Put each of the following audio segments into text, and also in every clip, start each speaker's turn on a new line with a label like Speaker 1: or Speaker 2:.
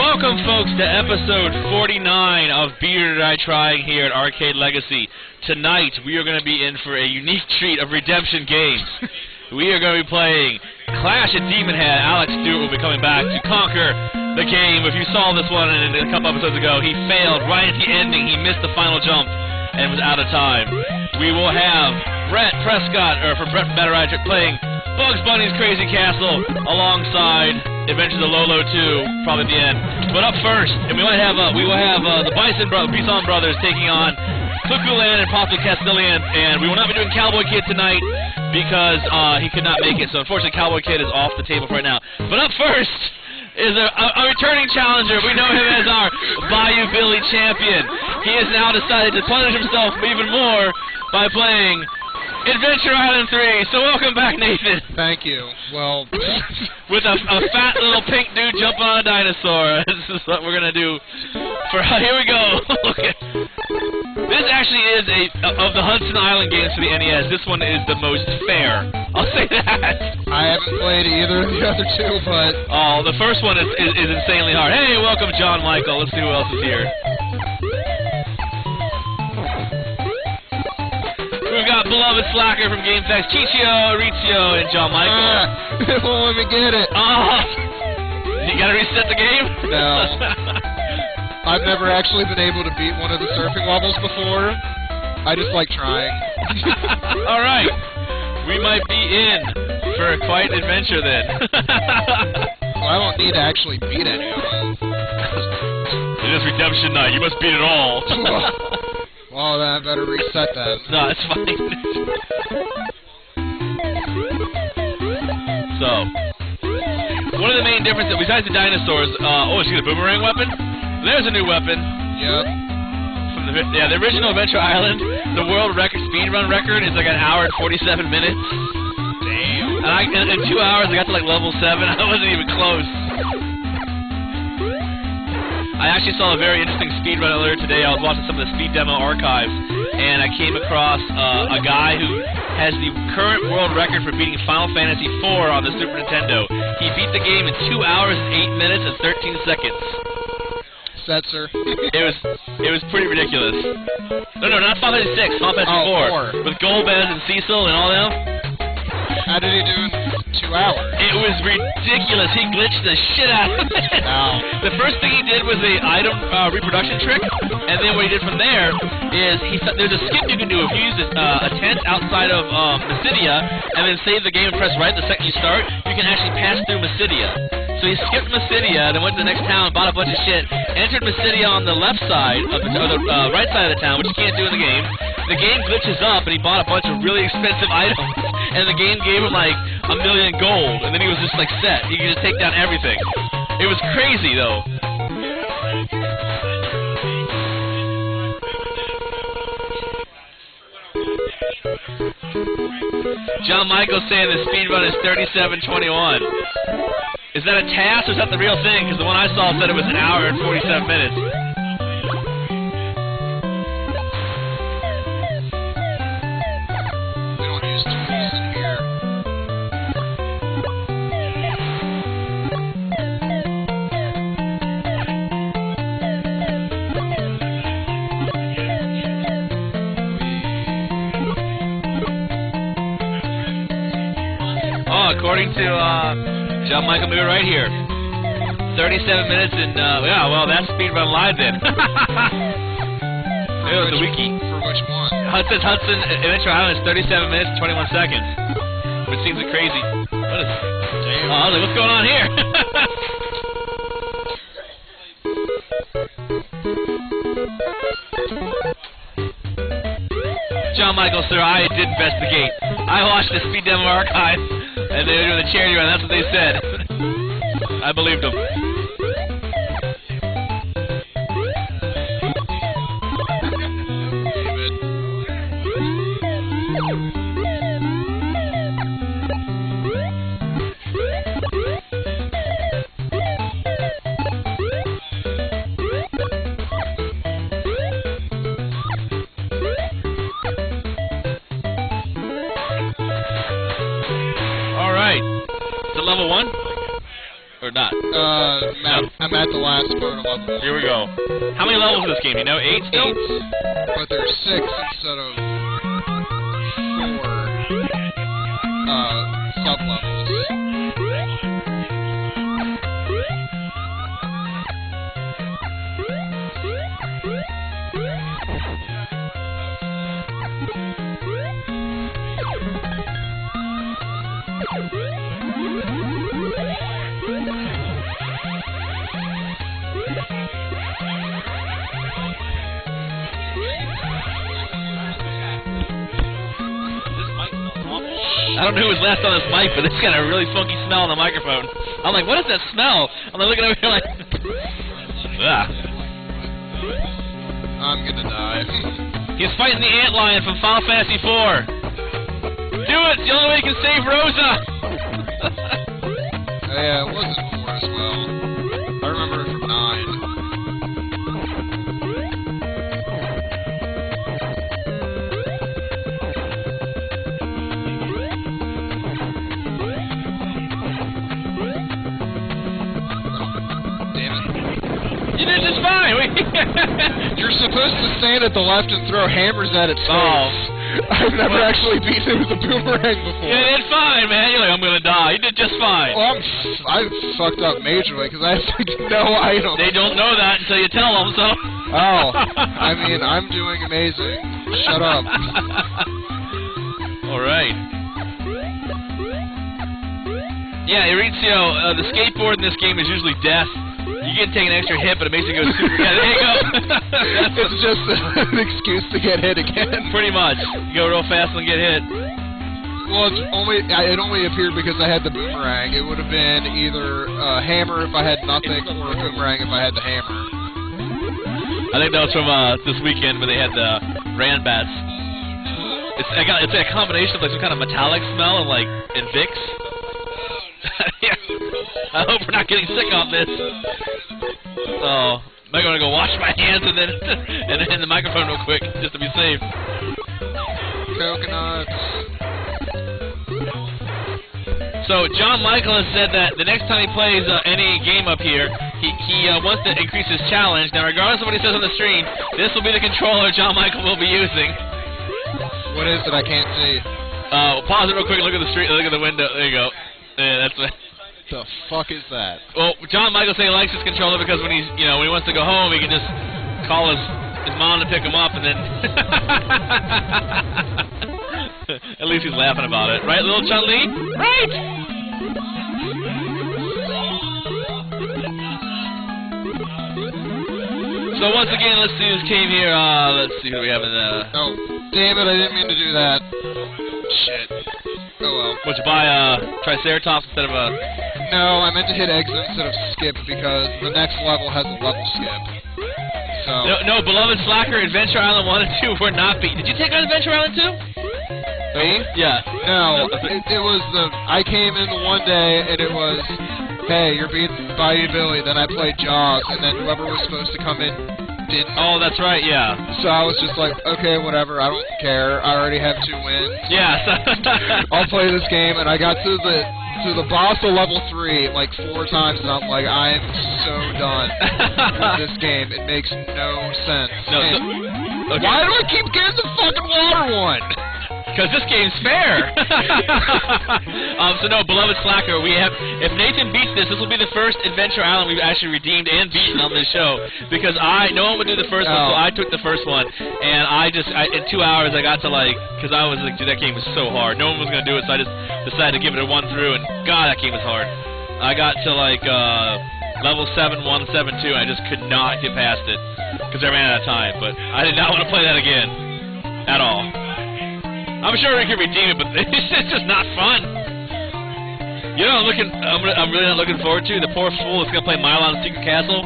Speaker 1: Welcome, folks, to episode 49 of Beer Did I Trying here at Arcade Legacy. Tonight, we are going to be in for a unique treat of redemption games. We are going to be playing Clash at Demon Head. Alex Stewart will be coming back to conquer the game. If you saw this one a couple episodes ago, he failed right at the ending. He missed the final jump and was out of time. We will have Brett Prescott, or from Brett Betteridge, playing Bugs Bunny's Crazy Castle alongside Adventures of Lolo 2, probably at the end. But up first, and we will have the Bison Brothers taking on Cuckoo Land and possibly Castilian, and we will not be doing Cowboy Kid tonight because he could not make it. So unfortunately, Cowboy Kid is off the table right now. But up first is a returning challenger. We know him as our Bayou Billy champion. He has now decided to punish himself even more by playing Adventure Island 3. So welcome back, Nathan.
Speaker 2: Thank you. Well,
Speaker 1: with a fat little pink dude jumping on a dinosaur. This is what we're gonna do. Here we go. This actually is of the Hudson Island games for the NES. This one is the most fair. I'll say that.
Speaker 2: I haven't played either of the other two, but
Speaker 1: the first one is insanely hard. Hey, welcome, John Michael. Let's see who else is here. We've got beloved Slacker from GameFAQs, Chichio, Rizio, and John Michael.
Speaker 2: It won't let me get it.
Speaker 1: You gotta reset the game?
Speaker 2: No. I've never actually been able to beat one of the surfing levels before. I just like trying.
Speaker 1: Alright. We might be in for quite an adventure then.
Speaker 2: Well, I don't need to actually beat any of them.
Speaker 1: It is redemption night. You must beat it all.
Speaker 2: Well, then I better reset that.
Speaker 1: No, it's fine. So, one of the main differences, besides the dinosaurs, see the boomerang weapon? There's a new weapon.
Speaker 2: Yep.
Speaker 1: From the original Adventure Island, the world record speedrun record is like an hour and 47 minutes.
Speaker 2: Damn.
Speaker 1: And in 2 hours, I got to like level 7. I wasn't even close. I actually saw a very interesting speedrun earlier today. I was watching some of the speed demo archives, and I came across a guy who has the current world record for beating Final Fantasy IV on the Super Nintendo. He beat the game in 2 hours, 8 minutes, and 13 seconds.
Speaker 2: Setzer.
Speaker 1: It was pretty ridiculous. No, not Final Fantasy VI, Final Fantasy IV. With Golbez and Cecil and all them.
Speaker 2: How did he do in 2 hours?
Speaker 1: It was ridiculous. He glitched the shit out of it.
Speaker 2: Wow.
Speaker 1: The first thing he did was the item reproduction trick, and then what he did from there is there's a skip you can do. If you use a tent outside of Mysidia, and then save the game and press right the second you start, you can actually pass through Mysidia. So he skipped Mysidia, then went to the next town, bought a bunch of shit, entered Mysidia on the left side, or the right side of the town, which you can't do in the game. The game glitches up, and he bought a bunch of really expensive items, and the game gave him like $1 million gold, and then he was just like set. He could just take down everything. It was crazy, though. John Michael saying the speedrun is 37:21. Is that a task or is that the real thing? Because the one I saw said it was an hour and 47 minutes.
Speaker 2: We don't use tools in here.
Speaker 1: According to John Michael Muir right here, 37 minutes and yeah, well that's speedrun live then. It was the wiki.
Speaker 2: For which one?
Speaker 1: Hudson Adventure Island is 37 minutes and 21 seconds, which seems crazy. What is? Damn. I was like, what's going on here? John Michael, sir, I did investigate. I watched the speed demo archive, and they were doing the charity run. That's what they said. I believed them. Level 1? Or not?
Speaker 2: I'm at the last part of level.
Speaker 1: Here we go. How many levels is this game? You know, 8 still?
Speaker 2: 8. But there's 6 instead of 4 sub-levels.
Speaker 1: I don't know who was last on this mic, but it's got a really funky smell on the microphone. I'm like, what is that smell? I'm like looking over here like, ah.
Speaker 2: I'm gonna die.
Speaker 1: He's fighting the ant lion from Final Fantasy IV. Do it! It's the only way you can save Rosa!
Speaker 2: Yeah, it wasn't 4 as well. I remember it from 9. You're supposed to stand at the left and throw hammers at its face.
Speaker 1: Oh.
Speaker 2: I've never actually beaten it with a boomerang before.
Speaker 1: You did fine, man. You're like, I'm gonna die. You did just fine.
Speaker 2: Well, I fucked up majorly because I have like no items.
Speaker 1: They don't know that until you tell them, so.
Speaker 2: Oh. I mean, I'm doing amazing. Shut up.
Speaker 1: Alright. Yeah, Maurizio, the skateboard in this game is usually death. You can take an extra hit, but it makes it go super. Yeah, there you go.
Speaker 2: It's just an excuse to get hit again.
Speaker 1: Pretty much. You go real fast and get hit.
Speaker 2: Well, it only appeared because I had the boomerang. It would have been either a hammer if I had nothing, or a boomerang if I had the hammer.
Speaker 1: I think that was from this weekend when they had the Ran Bats. It's a combination of like some kind of metallic smell and like Vicks. Yeah. I hope we're not getting sick on this. So, I'm gonna go wash my hands and then in the microphone real quick just to be safe.
Speaker 2: Coconuts.
Speaker 1: So John Michael has said that the next time he plays any game up here, he wants to increase his challenge. Now, regardless of what he says on the stream, this will be the controller John Michael will be using.
Speaker 2: What is it? I can't see.
Speaker 1: Pause it real quick. Look at the street. Look at the window. There you go. Yeah, that's it.
Speaker 2: The fuck is that?
Speaker 1: Well, John Michael said he likes his controller because when when he wants to go home, he can just call his mom to pick him up, and then at least he's laughing about it, right, little Chun-Li? Right. So once again, let's see who's came here. Let's see who we have in the.
Speaker 2: Oh, damn it! I didn't mean to do that. Shit. Oh well.
Speaker 1: Would you buy Triceratops instead of a...
Speaker 2: No, I meant to hit exit instead of skip because the next level has a level skip. So...
Speaker 1: No, Beloved Slacker, Adventure Island 1 and 2 were not beat. Did you take on Adventure Island 2?
Speaker 2: Me?
Speaker 1: Yeah.
Speaker 2: No, it was the... I came in the one day and it was, hey, you're beat by Billy. Then I played Jaws, and then whoever was supposed to come in didn't.
Speaker 1: Oh, that's right, yeah.
Speaker 2: So I was just like, okay, whatever, I don't care. I already have 2 wins.
Speaker 1: Yeah.
Speaker 2: I'll play this game, and I got to the boss of level 3 like 4 times, and I'm like, I am so done with this game. It makes no sense.
Speaker 1: No,
Speaker 2: okay. Why do I keep getting the fucking water one?
Speaker 1: Because this game's fair. So no, Beloved Slacker, we have. If Nathan beats this will be the first Adventure Island we've actually redeemed and beaten on this show. Because no one would do the first one, so I took the first one, and in 2 hours I got to because I was like, dude, that game was so hard. No one was gonna do it, so I just decided to give it a 1 through, and God, that game was hard. I got to level 7, 1, 7, 2, and I just could not get past it because I ran out of time. But I did not want to play that again at all. I'm sure we can redeem it, but it's just not fun. You know, I'm really not looking forward to the poor fool that's gonna play Milon Secret Castle.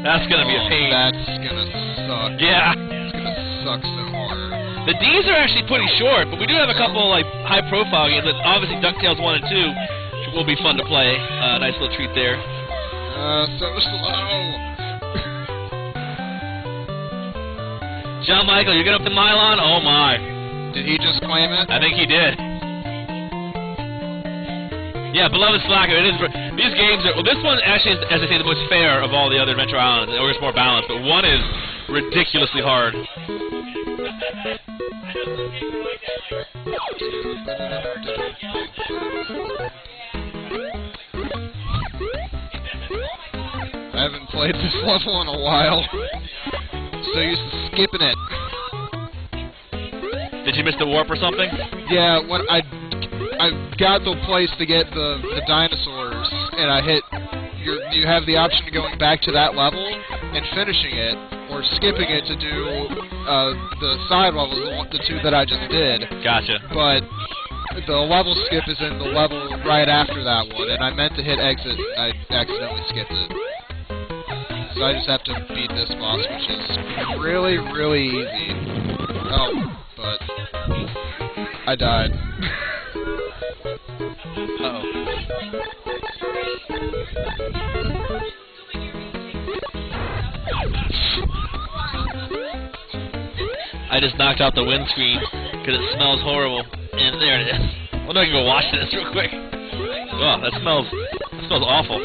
Speaker 1: That's gonna be a pain.
Speaker 2: That's gonna suck.
Speaker 1: Yeah.
Speaker 2: It's gonna suck so hard.
Speaker 1: The D's are actually pretty short, but we do have a couple high-profile games. Obviously, DuckTales 1 and 2 will be fun to play. Nice little treat there.
Speaker 2: So slow.
Speaker 1: John Michael, you get up to Milon? Oh my.
Speaker 2: Did he just claim it?
Speaker 1: I think he did. Yeah, Beloved Slacker. It is. These games are. Well, this one actually is, as I say, the most fair of all the other Adventure Islands. Or it's more balanced, but one is ridiculously hard.
Speaker 2: I haven't played this level in a while. So used to skipping it.
Speaker 1: Did you miss the warp or something?
Speaker 2: Yeah, when I got to a place to get the dinosaurs, and I hit. You have the option of going back to that level and finishing it, or skipping it to do the side levels, the two that I just did.
Speaker 1: Gotcha.
Speaker 2: But the level skip is in the level right after that one, and I meant to hit exit, and I accidentally skipped it. So I just have to beat this boss, which is really, really easy. Oh, but I died.
Speaker 1: Uh-oh. I just knocked out the windscreen because it smells horrible. And there it is. Well, no, I can go wash this real quick. Oh, that smells awful.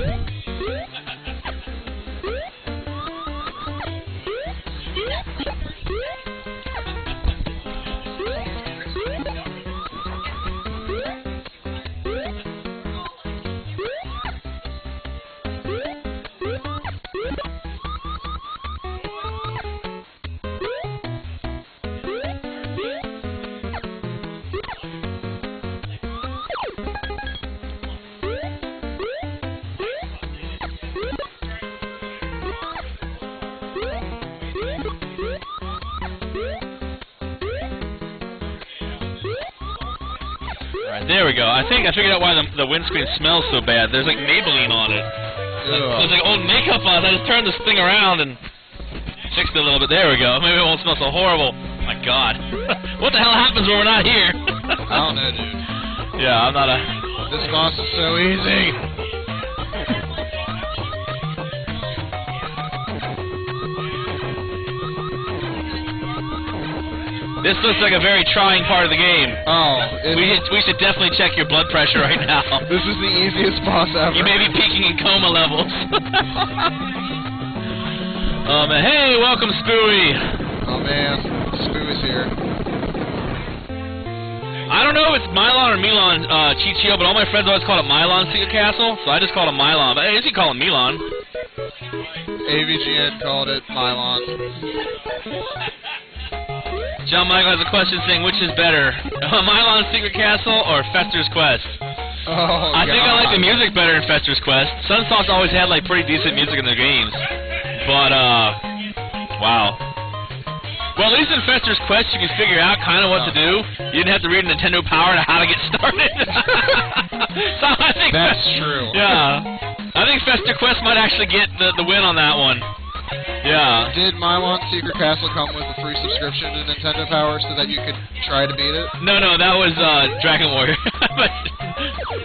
Speaker 1: There we go. I think I figured out why the windscreen smells so bad. There's like Maybelline on it. There's like old makeup on it. I just turned this thing around and fixed it a little bit. There we go. Maybe it won't smell so horrible. My God. What the hell happens when we're not here?
Speaker 2: I don't know, dude.
Speaker 1: Yeah, I'm not a...
Speaker 2: This boss is so easy.
Speaker 1: This looks like a very trying part of the game.
Speaker 2: Oh,
Speaker 1: we should definitely check your blood pressure right now.
Speaker 2: This is the easiest boss ever.
Speaker 1: You may be peaking in coma levels. Hey, welcome, Spooey.
Speaker 2: Oh man, Spooey's here.
Speaker 1: I don't know if it's Mylon or Milon Chichio, but all my friends always call it Mylon Secret Castle, so I just call it Mylon. But I guess you call it Milon.
Speaker 2: AVGN called it Mylon.
Speaker 1: John Michael has a question saying, which is better, Mylon's Secret Castle or Fester's Quest?
Speaker 2: Oh,
Speaker 1: I think I like the music better in Fester's Quest. Sunsoft's always had like pretty decent music in their games, but wow. Well, at least in Fester's Quest you can figure out kind of what to do. You didn't have to read Nintendo Power to how to get started. So I think
Speaker 2: that's true.
Speaker 1: Yeah, I think Fester Quest might actually get the win on that one. Yeah.
Speaker 2: Did Mylon's Secret Castle come with a free subscription to Nintendo Power so that you could try to beat it?
Speaker 1: No, that was Dragon Warrior. But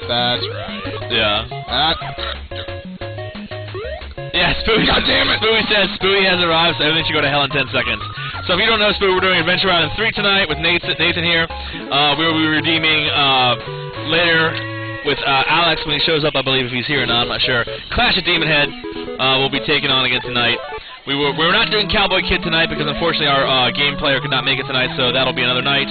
Speaker 2: that's right.
Speaker 1: Yeah. Yeah, Spooey.
Speaker 2: God damn it!
Speaker 1: Spooey says Spooey has arrived, so everything should go to hell in 10 seconds. So if you don't know Spooey, we're doing Adventure Island 3 tonight with Nathan here. We will be redeeming later with Alex when he shows up, I believe, if he's here or not, I'm not sure. Clash of Demon Head will be taken on again tonight. We're not doing Cowboy Kid tonight because unfortunately our game player could not make it tonight, so that'll be another night.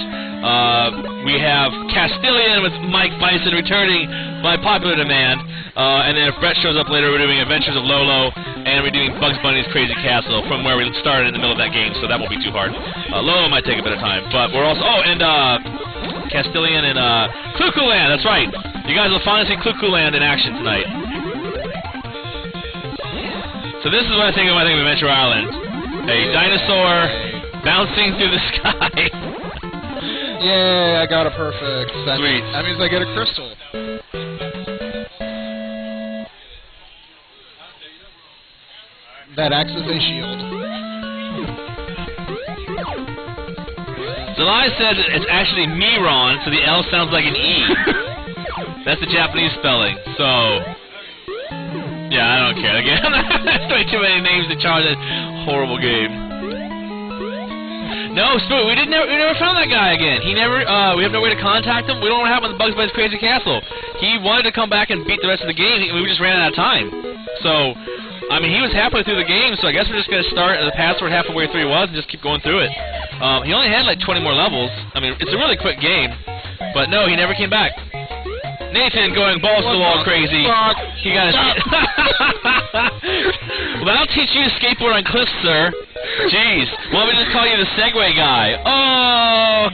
Speaker 1: We have Castilian with Mike Bison returning by popular demand. And then if Brett shows up later, we're doing Adventures of Lolo, and we're doing Bugs Bunny's Crazy Castle from where we started in the middle of that game, so that won't be too hard. Lolo might take a bit of time, but we're also... Oh, and Castilian and Cuckoo Land, that's right. You guys will finally see Cuckoo Land in action tonight. So this is what I think of when I think of Adventure Island. A dinosaur bouncing through the sky.
Speaker 2: Yay, I got a perfect.
Speaker 1: Sweet.
Speaker 2: That means I get a crystal. That acts as a shield.
Speaker 1: Zelai says it's actually Miron, so the L sounds like an E. That's the Japanese spelling, so... Yeah, I don't care. Again, that's way too many names to charge that horrible game. No, Spook, we never found that guy again. He never, we have no way to contact him. We don't know what happened to Bugs Bunny's Crazy Castle. He wanted to come back and beat the rest of the game, and we just ran out of time. So, I mean, he was halfway through the game, so I guess we're just going to start at the password halfway through he was and just keep going through it. He only had like 20 more levels. I mean, it's a really quick game, but no, he never came back. Nathan going balls to the wall crazy. He got his... Well, that'll teach you to skateboard on cliffs, sir. Jeez. Well, let me just call you the Segway guy. Oh!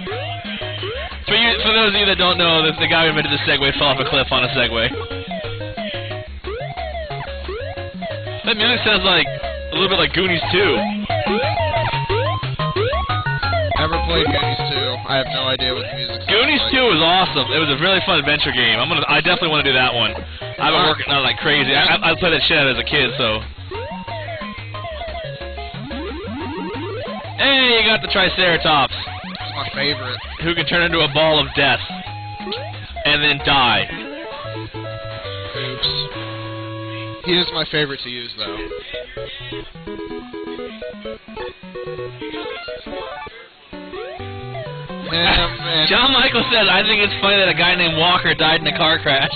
Speaker 1: For those of you that don't know, the guy who invented the Segway fell off a cliff on a Segway. That music sounds like a little bit like Goonies 2.
Speaker 2: Never played Goonies 2. I have no idea what the music sounds
Speaker 1: Goonies
Speaker 2: like.
Speaker 1: 2 was awesome. It was a really fun adventure game. I definitely want to do that one. I've been working on it like crazy. I played that shit out as a kid, so. Hey, you got the Triceratops.
Speaker 2: It's my favorite.
Speaker 1: Who can turn into a ball of death and then die.
Speaker 2: Oops. He is my favorite to use, though.
Speaker 1: John Michael says, I think it's funny that a guy named Walker died in a car crash.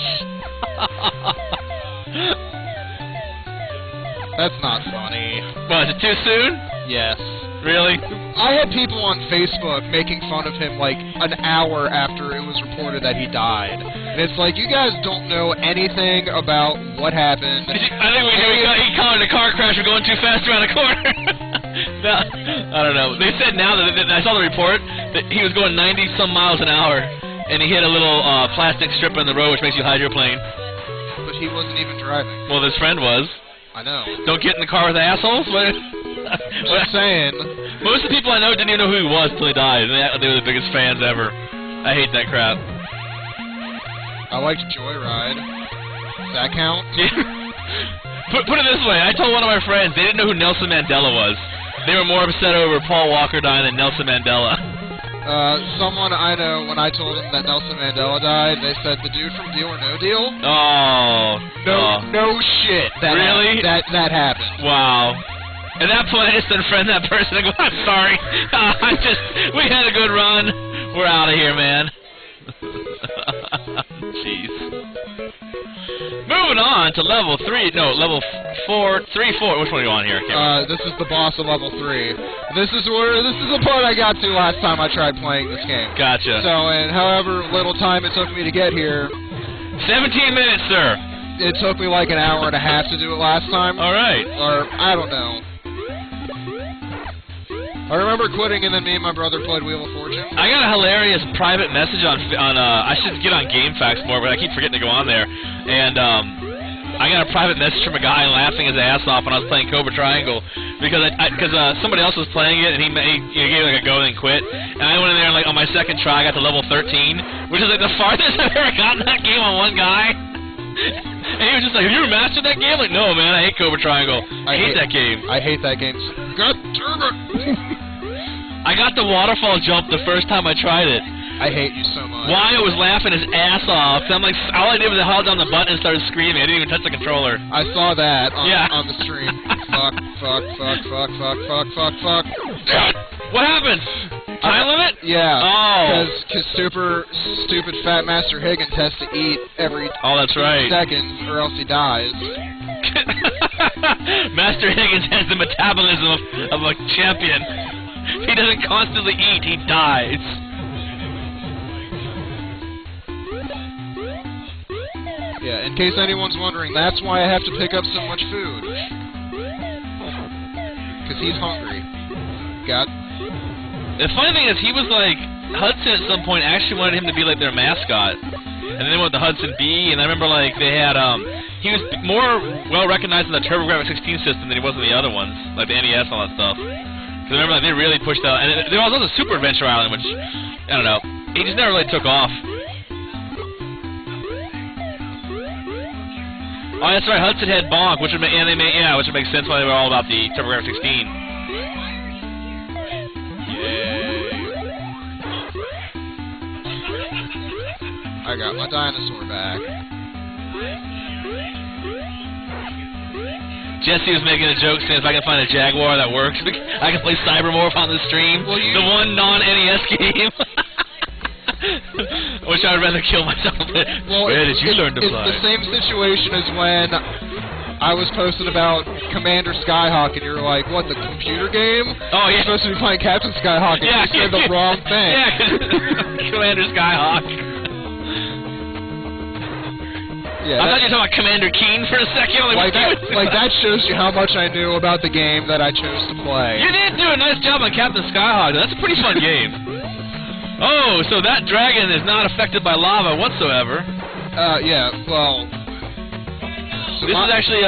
Speaker 2: That's not funny.
Speaker 1: Well, is it too soon?
Speaker 2: Yes.
Speaker 1: Really?
Speaker 2: I had people on Facebook making fun of him like an hour after it was reported that he died. And it's like, you guys don't know anything about what happened.
Speaker 1: I think he caught in a car crash for going too fast around a corner. No, I don't know. They said now that I saw the report that he was going 90-some miles an hour, and he hit a little plastic strip in the road, which makes you hydroplane.
Speaker 2: But he wasn't even driving.
Speaker 1: Well, his friend was.
Speaker 2: I know.
Speaker 1: Don't get in the car with assholes?
Speaker 2: Just saying.
Speaker 1: Most of the people I know didn't even know who he was until he died, and they were the biggest fans ever. I hate that crap.
Speaker 2: I liked Joyride. Does that count?
Speaker 1: Put it this way, I told one of my friends, they didn't know who Nelson Mandela was. They were more upset over Paul Walker dying than Nelson Mandela.
Speaker 2: Someone I know, when I told them that Nelson Mandela died, they said, the dude from Deal or No Deal?
Speaker 1: Oh.
Speaker 2: No shit.
Speaker 1: Really?
Speaker 2: That happened.
Speaker 1: Wow. At that point, I just unfriend that person and go, I'm sorry. We had a good run. We're out of here, man. Jeez. Moving on to level 3. No, level 4. 3, 4. Which one are you on here?
Speaker 2: This is the boss of level 3. This is the part I got to last time I tried playing this game.
Speaker 1: Gotcha.
Speaker 2: So, in however little time it took me to get here.
Speaker 1: 17 minutes, sir.
Speaker 2: It took me like an hour and a half to do it last time.
Speaker 1: All right.
Speaker 2: Or, I don't know. I remember quitting, and then me and my brother played Wheel of Fortune.
Speaker 1: I got a hilarious private message on I should get on GameFAQs more, but I keep forgetting to go on there. And I got a private message from a guy laughing his ass off when I was playing Cobra Triangle because somebody else was playing it, and he gave it like a go and then quit. And I went in there and like on my second try, I got to level 13, which is like the farthest I've ever gotten that game on one guy. And he was just like, have you ever mastered that game? Like, no, man, I hate Cobra Triangle. I hate that game.
Speaker 2: I hate that game. God damn it!
Speaker 1: I got the waterfall jump the first time I tried it.
Speaker 2: I hate you so much.
Speaker 1: Wyatt was laughing his ass off. I'm like, all I did was hold down the button and started screaming. I didn't even touch the controller.
Speaker 2: I saw that on the stream. Fuck.
Speaker 1: What happened? Time limit?
Speaker 2: Yeah.
Speaker 1: Oh.
Speaker 2: Because stupid Fat Master Higgins has to eat every
Speaker 1: that's right.
Speaker 2: seconds or else he dies.
Speaker 1: Master Higgins has the metabolism of a champion. He doesn't constantly eat, he dies.
Speaker 2: Yeah, in case anyone's wondering, that's why I have to pick up so much food. Because he's hungry.
Speaker 1: The funny thing is, he was like, Hudson at some point actually wanted him to be like their mascot. And then they went with the Hudson B, and I remember like they had, he was more well recognized in the TurboGrafx 16 system than he was in the other ones, like the NES and all that stuff. Because I remember like they really pushed out, and there was also Super Adventure Island, which, I don't know, he just never really took off. Oh, that's right, Hudson had Bonk, which would make, which would make sense why they were all about the TurboGrafx 16.
Speaker 2: I got my dinosaur back.
Speaker 1: Jesse was making a joke saying if I can find a Jaguar that works, I can play Cybermorph on the stream.
Speaker 2: Well,
Speaker 1: the one non-NES game. I wish I would rather kill myself.
Speaker 2: Well,
Speaker 1: where did you learn to fly?
Speaker 2: It's the same situation as when I was posting about Commander Skyhawk, and you're like, what, the computer game?
Speaker 1: Oh, yeah.
Speaker 2: You're supposed to be playing Captain Skyhawk, and you said the wrong thing.
Speaker 1: Yeah, Commander Skyhawk.
Speaker 2: Yeah,
Speaker 1: I thought you were talking about Commander Keen for a second.
Speaker 2: Like that shows you how much I knew about the game that I chose to play.
Speaker 1: You did do a nice job on Captain Skyhawk. That's a pretty fun game. Oh, so that dragon is not affected by lava whatsoever.
Speaker 2: Yeah, well... So
Speaker 1: this is actually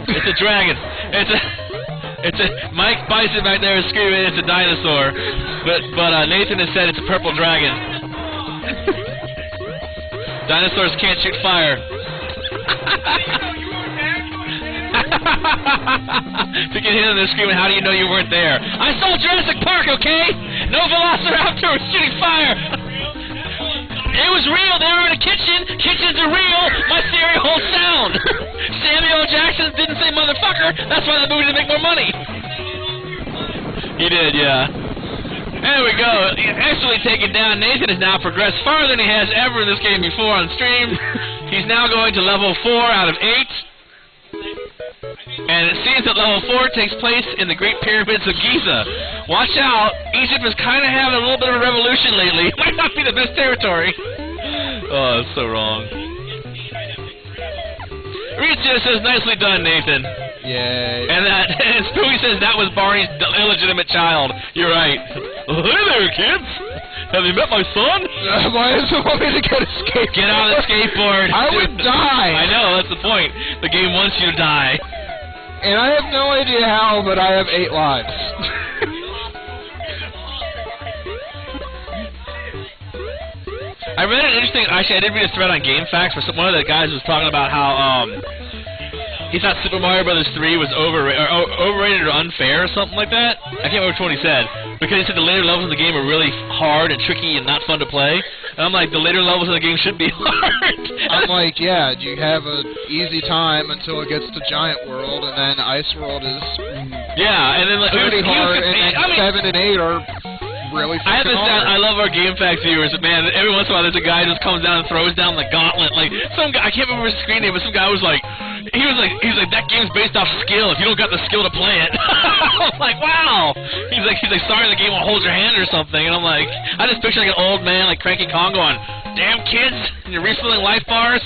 Speaker 1: it's a dragon. It's a... Mike Bison back there is screaming it's a dinosaur. But Nathan has said it's a purple dragon. Dinosaurs can't shoot fire. To get hit on the screen, how do you know you weren't there? I saw Jurassic Park, okay? No Velociraptor was shooting fire. It was real. They were in a kitchen. Kitchens are real. My theory holds sound. Samuel L. Jackson didn't say motherfucker. That's why the movie didn't make more money. He did, yeah. There we go. Actually taken down. Nathan has now progressed farther than he has ever in this game before on stream. He's now going to level 4 out of 8. And it seems that level 4 takes place in the Great Pyramids of Giza. Watch out. Egypt is kind of having a little bit of a revolution lately. It might not be the best territory. Oh, that's so wrong. Rita says, nicely done, Nathan.
Speaker 2: Yay.
Speaker 1: And Spooky says that was Barney's illegitimate child. You're right. Oh, hey there, kids. Have you met my son?
Speaker 2: Why does it want me to get a skateboard?
Speaker 1: Get on the skateboard.
Speaker 2: I would die.
Speaker 1: I know, that's the point. The game wants you to die.
Speaker 2: And I have no idea how, but I have 8 lives.
Speaker 1: I read an interesting... Actually, I did read a thread on GameFAQs where one of the guys was talking about how he thought Super Mario Bros. 3 was overrated or unfair or something like that. I can't remember which one he said. Because he said the later levels of the game are really hard and tricky and not fun to play. And I'm like, the later levels of the game should be hard.
Speaker 2: I'm like, yeah, you have an easy time until it gets to Giant World, and then Ice World is
Speaker 1: yeah, and then like,
Speaker 2: pretty hard, and then 7 and 8 are really freaking hard.
Speaker 1: I love our GameFAQs viewers, but man, every once in a while there's a guy who just comes down and throws down the gauntlet. Like, some guy, I can't remember his screen name, but some guy was like, he was like, that game's based off skill. If you don't got the skill to play it, I'm like, wow. He's like, sorry, the game will hold your hand or something. And I'm like, I just picture like an old man like Cranky Kong going, damn kids, and you're refilling life bars.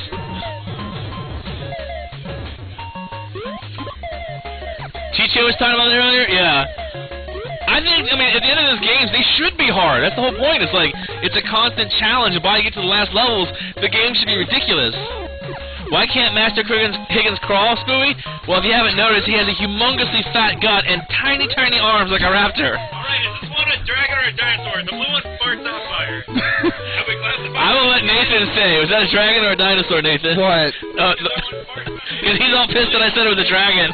Speaker 1: Chicho was talking about it earlier, yeah. I mean, at the end of those games, they should be hard. That's the whole point. It's like, it's a constant challenge, and by you get to the last levels, the game should be ridiculous. Why can't Master Higgins crawl, Spooey? Well, if you haven't noticed, he has a humongously fat gut and tiny, tiny arms like a raptor.
Speaker 3: Alright, is this one a dragon or a dinosaur? The blue one farts on fire. Have we classified?
Speaker 1: I will let Nathan say. Was that a dragon or a dinosaur, Nathan?
Speaker 2: What?
Speaker 1: He's all pissed that I said it was a dragon.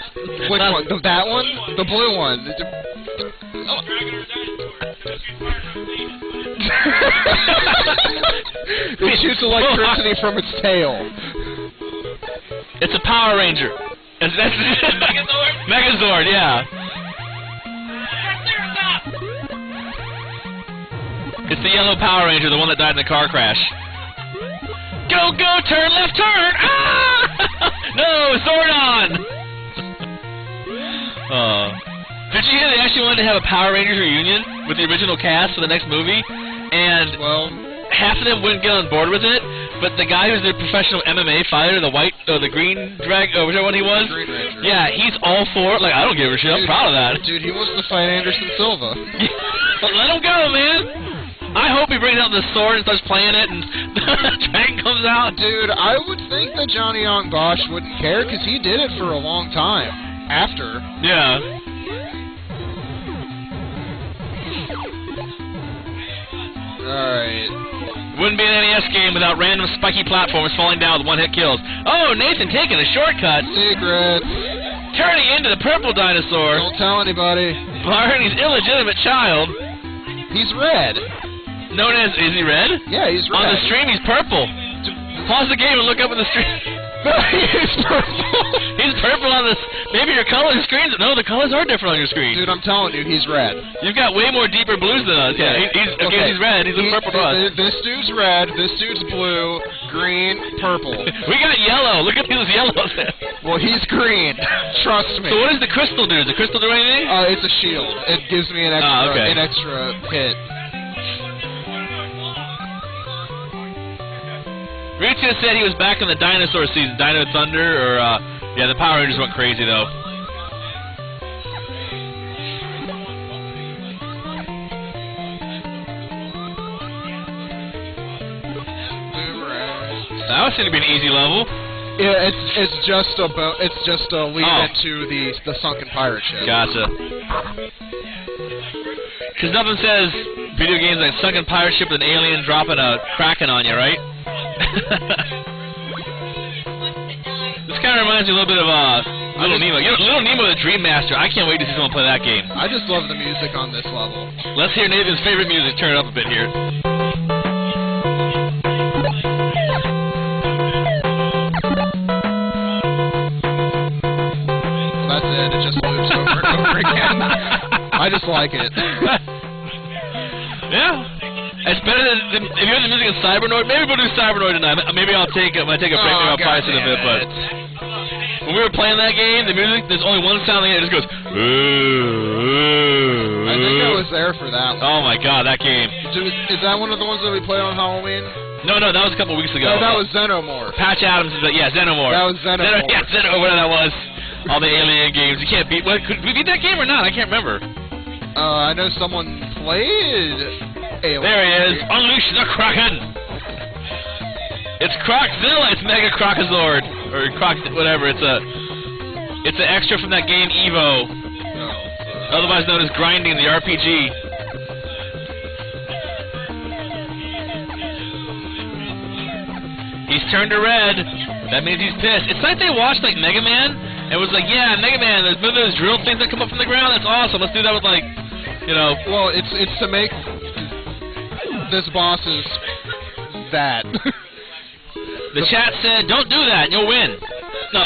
Speaker 2: Which one? That one? The blue one.
Speaker 3: Dragon or a dinosaur?
Speaker 2: It shoots electricity from its tail.
Speaker 1: It's a Power Ranger. That's
Speaker 3: Megazord?
Speaker 1: Megazord, yeah. It's the yellow Power Ranger, the one that died in the car crash. Go, go, turn, left turn! Ah! No, Zordon! Did you hear they actually wanted to have a Power Rangers reunion with the original cast for the next movie? And
Speaker 2: well,
Speaker 1: half of them wouldn't get on board with it, but the guy who's the professional MMA fighter, the green whichever one he was,
Speaker 2: Green Ranger.
Speaker 1: Yeah, he's all for it. Like, I don't give a shit. I'm proud of that.
Speaker 2: Dude, he wants to fight Anderson Silva.
Speaker 1: But let him go, man. I hope he brings out the sword and starts playing it, and the dragon comes out.
Speaker 2: Dude, I would think that Johnny Young Bosch wouldn't care, because he did it for a long time. After.
Speaker 1: Yeah.
Speaker 2: Alright.
Speaker 1: Wouldn't be an NES game without random spiky platforms falling down with one-hit kills. Oh, Nathan taking a shortcut.
Speaker 2: Secret.
Speaker 1: Turning into the purple dinosaur.
Speaker 2: Don't tell anybody.
Speaker 1: Barney's illegitimate child.
Speaker 2: He's red.
Speaker 1: Known as, is he red?
Speaker 2: Yeah, he's red.
Speaker 1: On the stream, he's purple. Pause the game and look up at the stream.
Speaker 2: He's purple.
Speaker 1: He's purple on this. Maybe your color screens. No, the colors are different on your screen.
Speaker 2: Dude, I'm telling you, he's red.
Speaker 1: You've got way more deeper blues than us. Yeah, he's red. He's purple to us.
Speaker 2: This dude's red. This dude's blue, green, purple.
Speaker 1: We got yellow. Look at these yellows.
Speaker 2: Well, he's green. Trust me.
Speaker 1: So what does the crystal do? Does the crystal do anything?
Speaker 2: It's a shield. It gives me an extra hit.
Speaker 1: Richa said he was back in the dinosaur season, Dino Thunder, or yeah, the Power Rangers went crazy though. That would seem to be an easy level.
Speaker 2: Yeah, it's just a lead into the sunken pirate ship.
Speaker 1: Gotcha. Because nothing says video games like sunken pirate ship with an alien dropping a kraken on you, right? This kind of reminds me a little bit of Little Nemo. You know, Little Nemo the Dream Master. I can't wait to see someone play that game.
Speaker 2: I just love the music on this level.
Speaker 1: Let's hear Nathan's favorite music. Turn it up a bit here.
Speaker 2: Well, that's it. It just loops over and over again. I just like it.
Speaker 1: Yeah. It's better than if you have the music of Cybernoid. Maybe we'll do Cybernoid tonight. Maybe I'll take a break. Maybe I'll price it a bit. But when we were playing that game, the music, there's only one sound in it. It just goes.
Speaker 2: I think I was there for that one.
Speaker 1: Oh my God, that game.
Speaker 2: Is that one of the ones that we played on Halloween?
Speaker 1: No, that was a couple weeks ago.
Speaker 2: No, that was Xenomorph.
Speaker 1: Patch Adams is Xenomorph.
Speaker 2: That was Xenomorph.
Speaker 1: Yeah, Xenomorph. Whatever that was. All the alien games. You can't beat. What, could we beat that game or not? I can't remember.
Speaker 2: I know someone played. Alien.
Speaker 1: There he is. Unleash the Kraken. It's Croczilla. It's Mega Crocozord or whatever. It's an extra from that game Evo, otherwise known as Grinding the RPG. He's turned to red. That means he's pissed. It's like they watched like Mega Man and was like, yeah, Mega Man. There's those drill things that come up from the ground. That's awesome. Let's do that with like, you know.
Speaker 2: Well, it's to make this boss is that.
Speaker 1: The chat said, don't do that, you'll win. No.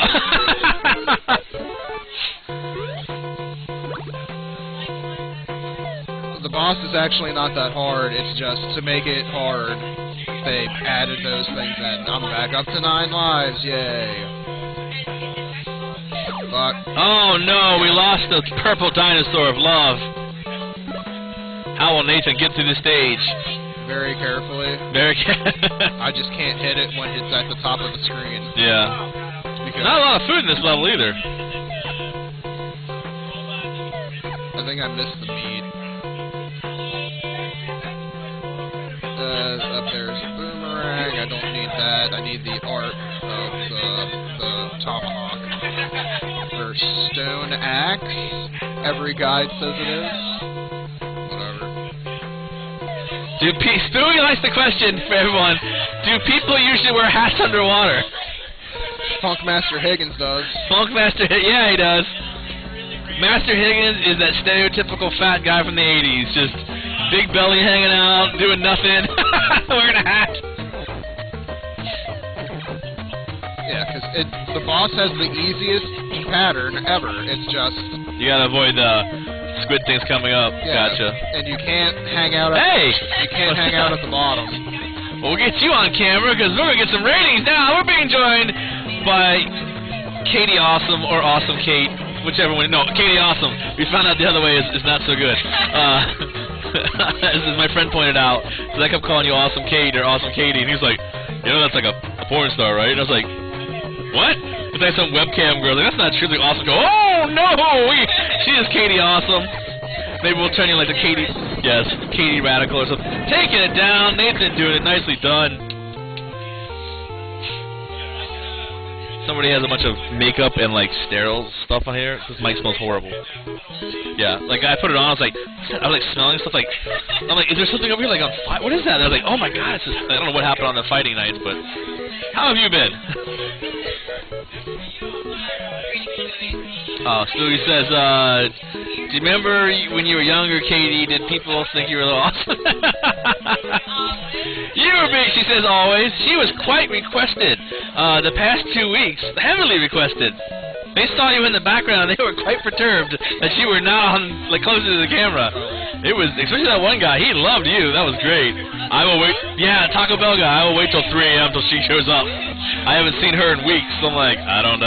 Speaker 2: The boss is actually not that hard, it's just to make it hard, they added those things in. I'm back up to 9 lives, yay. Fuck.
Speaker 1: Oh no, we lost the purple dinosaur of love. How will Nathan get through the stage?
Speaker 2: Very carefully. I just can't hit it when it's at the top of the screen.
Speaker 1: Yeah. Not a lot of food in this level either.
Speaker 2: I think I missed the meat. Up there's a boomerang. I don't need that. I need the art of the tomahawk. There's stone axe. Every guide says it is.
Speaker 1: Stewie likes the question for everyone. Do people usually wear hats underwater?
Speaker 2: Funkmaster Higgins does.
Speaker 1: Yeah, he does. Master Higgins is that stereotypical fat guy from the 80s. Just big belly hanging out, doing nothing, wearing a hat.
Speaker 2: Yeah, because the boss has the easiest pattern ever. It's just...
Speaker 1: You gotta avoid the squid things coming up.
Speaker 2: Yeah,
Speaker 1: gotcha.
Speaker 2: And you can't hang out at you can't hang out at the bottom.
Speaker 1: Well, we'll get you on camera because we're gonna get some ratings now. We're being joined by Katie Awesome or Awesome Kate, whichever one. No, Katie Awesome. We found out the other way is not so good. As my friend pointed out, so I kept calling you Awesome Kate or Awesome Katie, and he's like, you know, that's like a porn star, right? And I was like, what? It's like some webcam girl. Like, that's not truly awesome. Go, oh no, she is Katie Awesome. Maybe we'll turn you like the Katie, yes, Katie Radical or something. Taking it down, Nathan doing it, nicely done. Somebody has a bunch of makeup and like sterile stuff on here. This mic smells horrible. Yeah, like I put it on, I was like smelling stuff. Like I'm like, is there something over here like on fire? What is that? And I was like, oh my god, it's just, I don't know what happened on the fighting nights, but how have you been? Stewie says, Do you remember when you were younger, Katie, did people think you were a little awesome? You were big, she says always. She was quite requested the past 2 weeks, heavily requested. They saw you in the background, they were quite perturbed that you were not on, like, closer to the camera. It was, especially that one guy, he loved you, that was great. I will wait, yeah, Taco Bell guy, I will wait till 3 a.m. till she shows up. I haven't seen her in weeks, so I'm like, I don't,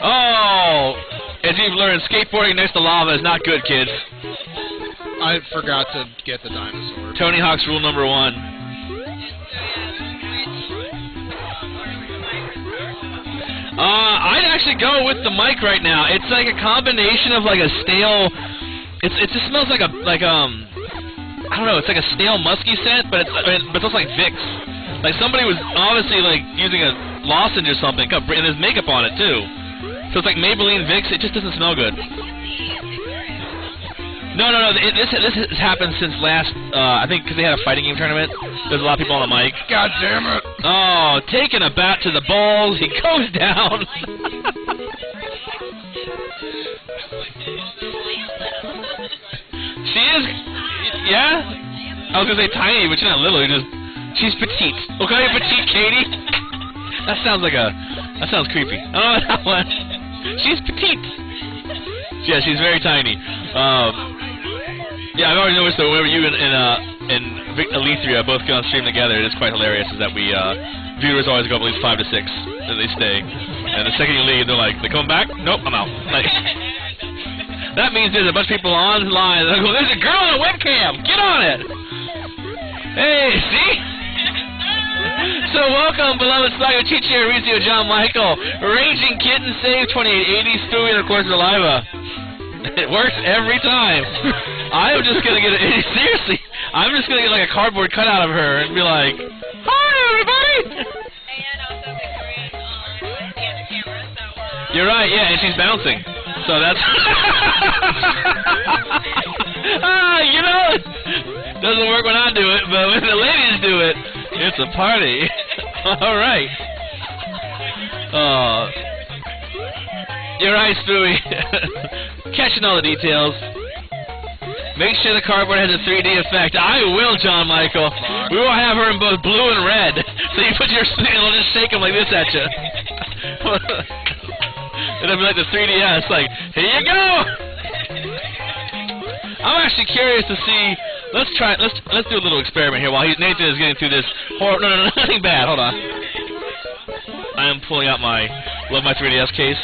Speaker 1: oh! As you've learned, skateboarding next to lava is not good, kids.
Speaker 2: I forgot to get the dinosaur.
Speaker 1: Tony Hawk's rule number 1. I'd actually go with the mic right now. It's like a combination of like a stale. It just smells like I don't know. It's like a stale musky scent, but it's also like Vicks. Like somebody was obviously like using a lozenge or something, and there's makeup on it too. So it's like Maybelline Vicks. It just doesn't smell good. No. This has happened since last. I think because they had a fighting game tournament. There's a lot of people on the mic.
Speaker 2: God damn it!
Speaker 1: Oh, taking a bat to the balls. He goes down. She is. Yeah. I was gonna say tiny, but she's not little. She's petite. Okay, petite, Katie. That sounds creepy. Oh, that one. She's petite. Yeah, she's very tiny. Yeah, I've already noticed that whenever you and Alethria both get on stream together, it is quite hilarious. Is that we viewers always go up at least 5 to 6, and they stay. And the second you leave, they're like, "They coming back? Nope, I'm out." Like, that means there's a bunch of people online. They go, "There's a girl on a webcam. Get on it." Hey, see? So welcome, beloved Saga Chichi, Rizio, John Michael, Raging Kitten, Save 2880, Stewie, and of course Reliva. It works every time. I'm just gonna get seriously. I'm just gonna get like a cardboard cutout of her and be like, "Hi, everybody."
Speaker 4: And also Victoria's on the other camera, so.
Speaker 1: You're right, yeah, and she's bouncing. So that's. You know, it doesn't work when I do it, but when the ladies do it, it's a party. All right. You're right, Stewie. Catching all the details. Make sure the cardboard has a 3D effect. I will, John Michael. We will have her in both blue and red. So you put your it'll just shake them like this at you. It'll be like the 3DS. Like, here you go. I'm actually curious to see. Let's do a little experiment here while Nathan is getting through this. No, nothing bad. Hold on. I am pulling out my 3DS case.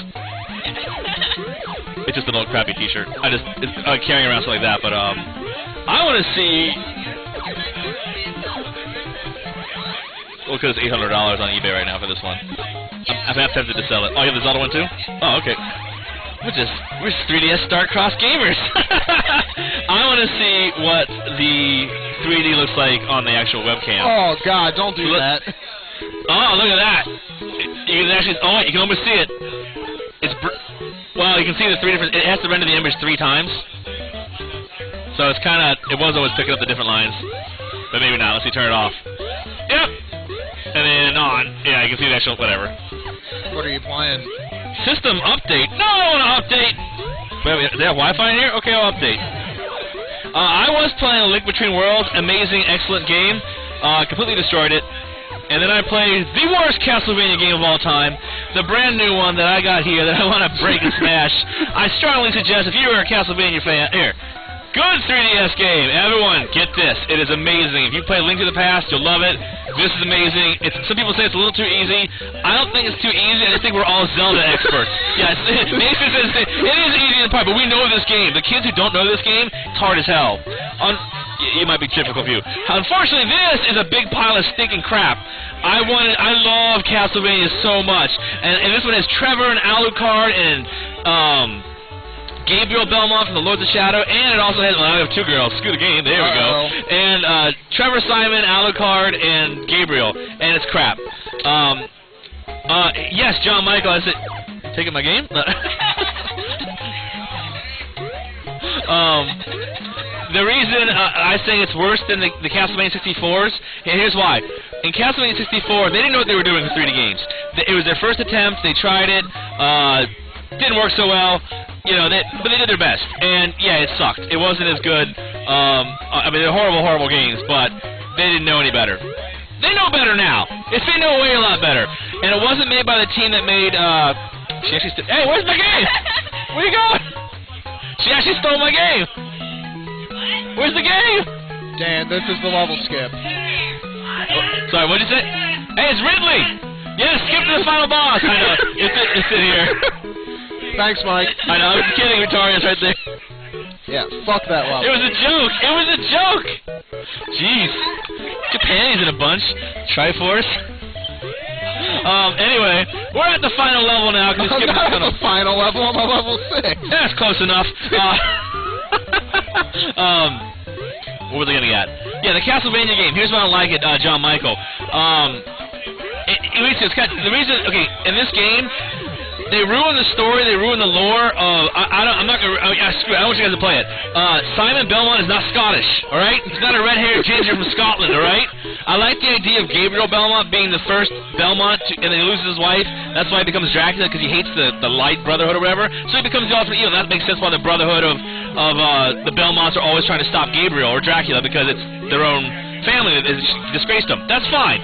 Speaker 1: It's just an old crappy T-shirt. It's carrying around something like that, but I want to see. Well, because it's $800 on eBay right now for this one. I'm half tempted to sell it. Oh, you have the Zelda one too? Oh, okay. We're just 3DS Star-Cross gamers. I want to see what the 3D looks like on the actual webcam.
Speaker 2: Oh God, don't do that.
Speaker 1: Oh, look at that. You can actually. Oh, you can almost see it. Well, you can see the 3 different. It has to render the image 3 times. So it's kind of. It was always picking up the different lines, but maybe not. Let's see. Turn it off. Yep. And then on. Yeah, you can see the actual whatever.
Speaker 2: What are you playing?
Speaker 1: System update. No, I want to update. Wait, they have Wi-Fi in here? Okay, I'll update. I was playing A Link Between Worlds. Amazing, excellent game. Completely destroyed it. And then I played the worst Castlevania game of all time, the brand new one that I got here that I want to break and smash. I strongly suggest if you are a Castlevania fan, here, good 3DS game. Everyone, get this. It is amazing. If you play Link to the Past, you'll love it. This is amazing. Some people say it's a little too easy. I don't think it's too easy. I just think we're all Zelda experts. Yes, Nathan says it is easy in the part, but we know this game. The kids who don't know this game, it's hard as hell. It might be difficult for you. Unfortunately, this is a big pile of stinking crap. I love Castlevania so much, and this one has Trevor and Alucard and Gabriel Belmont from the Lords of Shadow, and it also has. Well, I have 2 girls. Screw the game. There we go. And Trevor, Simon, Alucard, and Gabriel, and it's crap. Yes, John Michael. I said, taking my game. The reason I say it's worse than the Castlevania 64s, and here's why. In Castlevania 64, they didn't know what they were doing with 3D games. It was their first attempt. They tried it. didn't work so well. You know, but they did their best. And yeah, it sucked. It wasn't as good. I mean, they're horrible, horrible games, but they didn't know any better. They know better now. They know way a lot better. And it wasn't made by the team that made. She actually. Hey, where's my game? Where you going? She actually stole my game. Where's the game?
Speaker 2: Dan, this is the level skip.
Speaker 1: Sorry, what'd you say? Hey, it's Ridley! Yeah, skip to the final boss! I know, it's in here.
Speaker 2: Thanks, Mike.
Speaker 1: I know, I'm kidding, Victoria's right there.
Speaker 2: Yeah, fuck that level.
Speaker 1: It was a joke! It was a joke! Jeez. Get your panties in a bunch. Triforce. Anyway, we're at the final level now.
Speaker 2: I'm not at the final level, I'm on level 6.
Speaker 1: That's close enough. What was I gonna get? Yeah, the Castlevania game. Here's why I like it, John Michael. The reason, okay, in this game, they ruin the story, they ruin the lore of. I'm not gonna. Screw it. I don't want you guys to play it. Simon Belmont is not Scottish, all right? He's not a red-haired ginger from Scotland, all right? I like the idea of Gabriel Belmont being the first Belmont, and then he loses his wife. That's why he becomes Dracula, because he hates the Light Brotherhood or whatever. So he becomes the ultimate evil. And that makes sense why the Brotherhood of the Belmonts are always trying to stop Gabriel or Dracula, because it's their own family that has disgraced them. That's fine.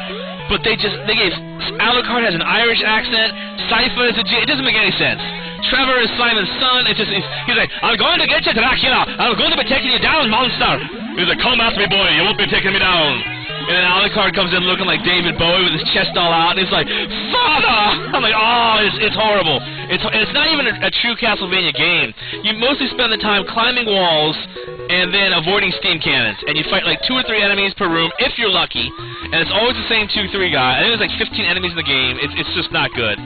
Speaker 1: But they gave Alucard has an Irish accent, Sypha is it doesn't make any sense. Trevor is Simon's son, he's like, I'm going to get you, Dracula, I'm going to be taking you down, monster. He's like, come after me, boy, you won't be taking me down. And then Alucard comes in looking like David Bowie with his chest all out, and he's like, Father! I'm like, oh, it's horrible. It's not even a true Castlevania game. You mostly spend the time climbing walls and then avoiding steam cannons, and you fight like 2 or 3 enemies per room, if you're lucky, and it's always the same 2-3 guy. I think there's like 15 enemies in the game. It's just not good.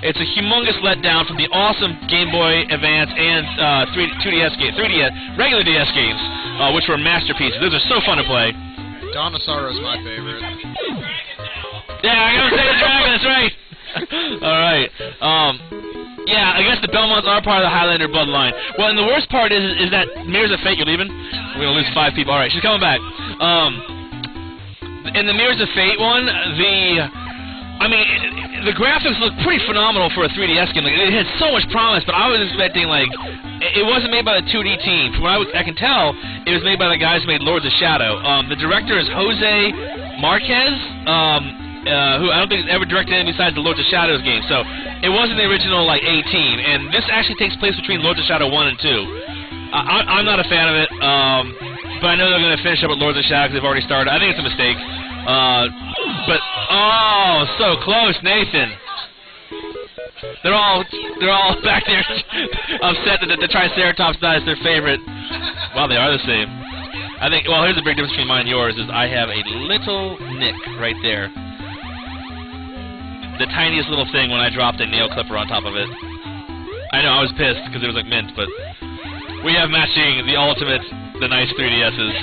Speaker 1: It's a humongous letdown from the awesome Game Boy Advance and 3DS regular DS games, which were masterpieces. Those are so fun to play.
Speaker 2: Donosaurio is my favorite.
Speaker 1: Yeah, I gotta say the dragon, that's right. Alright. Yeah, I guess the Belmonts are part of the Highlander bloodline. Well, and the worst part is that Mirrors of Fate, you're leaving? We're gonna lose 5 people. Alright, she's coming back. In the Mirrors of Fate one, the graphics look pretty phenomenal for a 3DS game. Like, it had so much promise, but I was expecting, like, it wasn't made by the 2D team. From what I can tell, it was made by the guys who made Lords of Shadow. The director is Jose Marquez, who I don't think has ever directed anything besides the Lords of Shadows game. So it wasn't the original, like, A team. And this actually takes place between Lords of Shadow 1 and 2. I'm not a fan of it, but I know they're going to finish up with Lords of Shadow because they've already started. I think it's a mistake. But oh, so close, Nathan. They're all back there upset that the Triceratops not is their favorite. Wow, they are the same. I think. Well, here's the big difference between mine and yours: is I have a little nick right there, the tiniest little thing when I dropped a nail clipper on top of it. I know I was pissed because it was like mint, but we have matching the ultimate, the nice 3DSs.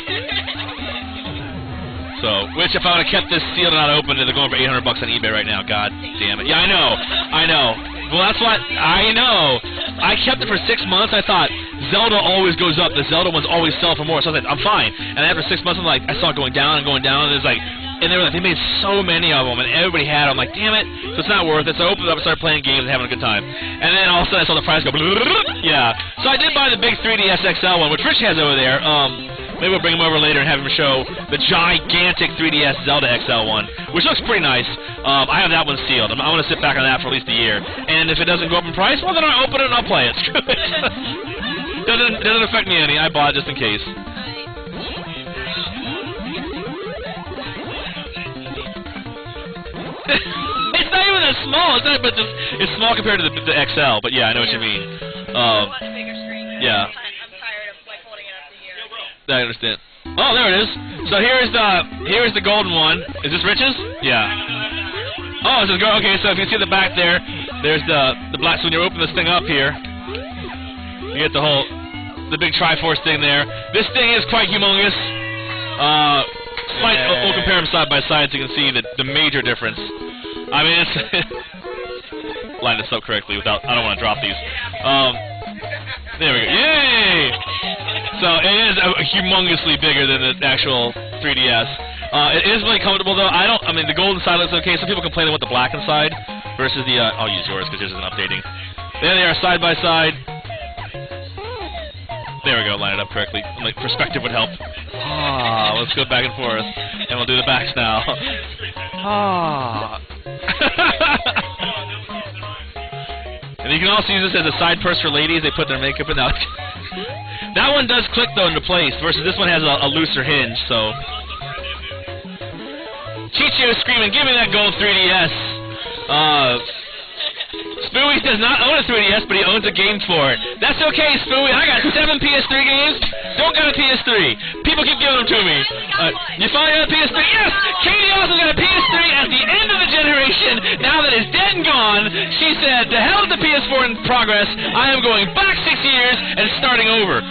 Speaker 1: So, which if I would have kept this sealed and not opened, they're going for $800 on eBay right now. God damn it. Yeah, I know. Well, that's what I know. I kept it for 6 months. I thought Zelda always goes up. The Zelda ones always sell for more. So I was like, I'm fine. And after 6 months, I saw it going down and going down. And it was like, and they made so many of them, and everybody had them. I'm like, damn it. So it's not worth it. So I opened it up and started playing games and having a good time. And then all of a sudden, I saw the price go. Yeah. So I did buy the big 3DS XL one, which Rich has over there. Maybe we'll bring him over later and have him show the gigantic 3DS Zelda XL one, which looks pretty nice. I have that one sealed. I'm going to sit back on that for at least a year. And if it doesn't go up in price, well, then I'll open it and I'll play it. Screw it. doesn't affect me any. I bought it just in case. It's not even that small. It's small compared to the XL. But yeah, I know what you mean.
Speaker 4: Much bigger screen.
Speaker 1: Yeah.
Speaker 4: I'm tired of holding it up to here.
Speaker 1: I understand. Oh, there it is. So here's the golden one. Is this Rich's? Yeah. Oh, this is okay. So if you see the back there, there's the black. So when you open this thing up here, you get the big Triforce thing there. This thing is quite humongous. We'll compare them side by side so you can see the major difference. I mean, it's line this up correctly without. I don't want to drop these. There we go. Yay! So it is humongously bigger than the actual 3DS. It is really comfortable though. I mean, the golden side looks okay. Some people complain about the black inside versus the. I'll use yours because yours isn't updating. There they are, side by side. There we go, line it up correctly. Like, perspective would help. Ah, let's go back and forth. And we'll do the backs now. Ah. And you can also use this as a side purse for ladies. They put their makeup in that. That one does click, though, into place, versus this one has a looser hinge, so. Chicho is screaming, give me that gold 3DS. Spooey does not own a 3DS, but he owns a game for it. That's okay, Spooey. I got 7 PS3 games. Don't got a PS3. People keep giving them to me. You finally got a PS3? Yes! Katie also got a PS3 at the end of the generation. Now that it's dead and gone, she said, to hell with the PS4 in progress. I am going back 6 years and starting over.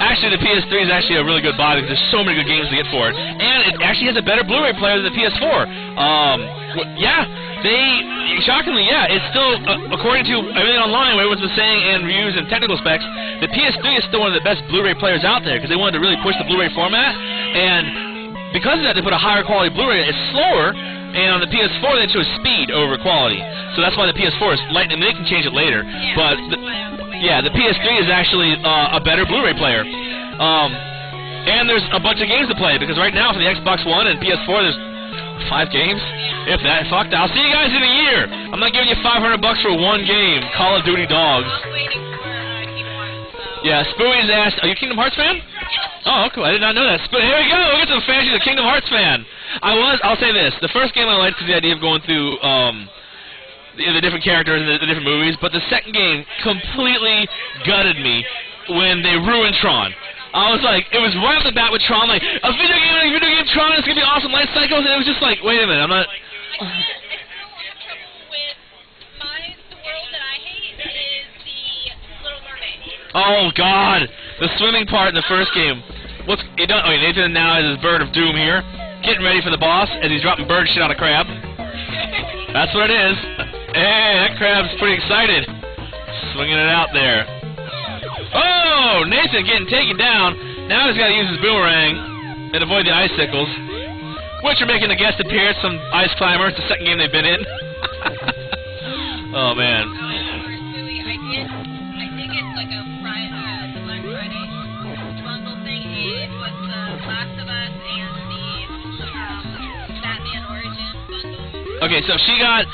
Speaker 1: Actually, the PS3 is actually a really good buy because there's so many good games to get for it. And it actually has a better Blu-ray player than the PS4. Shockingly, it's still, according to everything online, what everyone's been saying, and reviews and technical specs, the PS3 is still one of the best Blu-ray players out there because they wanted to really push the Blu-ray format, and because of that, they put a higher quality Blu-ray. It's slower, and on the PS4, they chose speed over quality. So that's why the PS4 is lightning. They can change it later, but the PS3 is actually a better Blu-ray player. And there's a bunch of games to play because right now for the Xbox One and PS4, there's 5 games. If that, fuck that. I'll see you guys in a year. I'm not giving you $500 for one game. Call of Duty Dogs.
Speaker 4: I'm waiting for Kingdom Hearts.
Speaker 1: Yeah, Spooey's asked, are you a Kingdom Hearts fan? Oh, cool. I did not know that. Here we go. We'll get some fans. She's a Kingdom Hearts fan. I'll say this. The first game I liked was the idea of going through the different characters and the different movies, but the second game completely gutted me when they ruined Tron. I was like, it was right off the bat with Tron, like, a video game Tron, it's gonna be awesome, life cycles, and it was just like, wait a minute, I'm not...
Speaker 4: The world that I hate is the Little Mermaid.
Speaker 1: Oh, God! The swimming part in the first game. Nathan now has his bird of doom here, getting ready for the boss, as he's dropping bird shit on a crab. That's what it is. Hey, that crab's pretty excited. Swinging it out there. Oh, Nathan getting taken down. Now he's got to use his boomerang and avoid the icicles, which are making a guest appearance from Ice Climbers, the second game they've been in. Oh, man.
Speaker 4: I did get like a Black Friday bundle thing with the Last of Us and the Batman Origin bundle.
Speaker 1: Okay, so she got,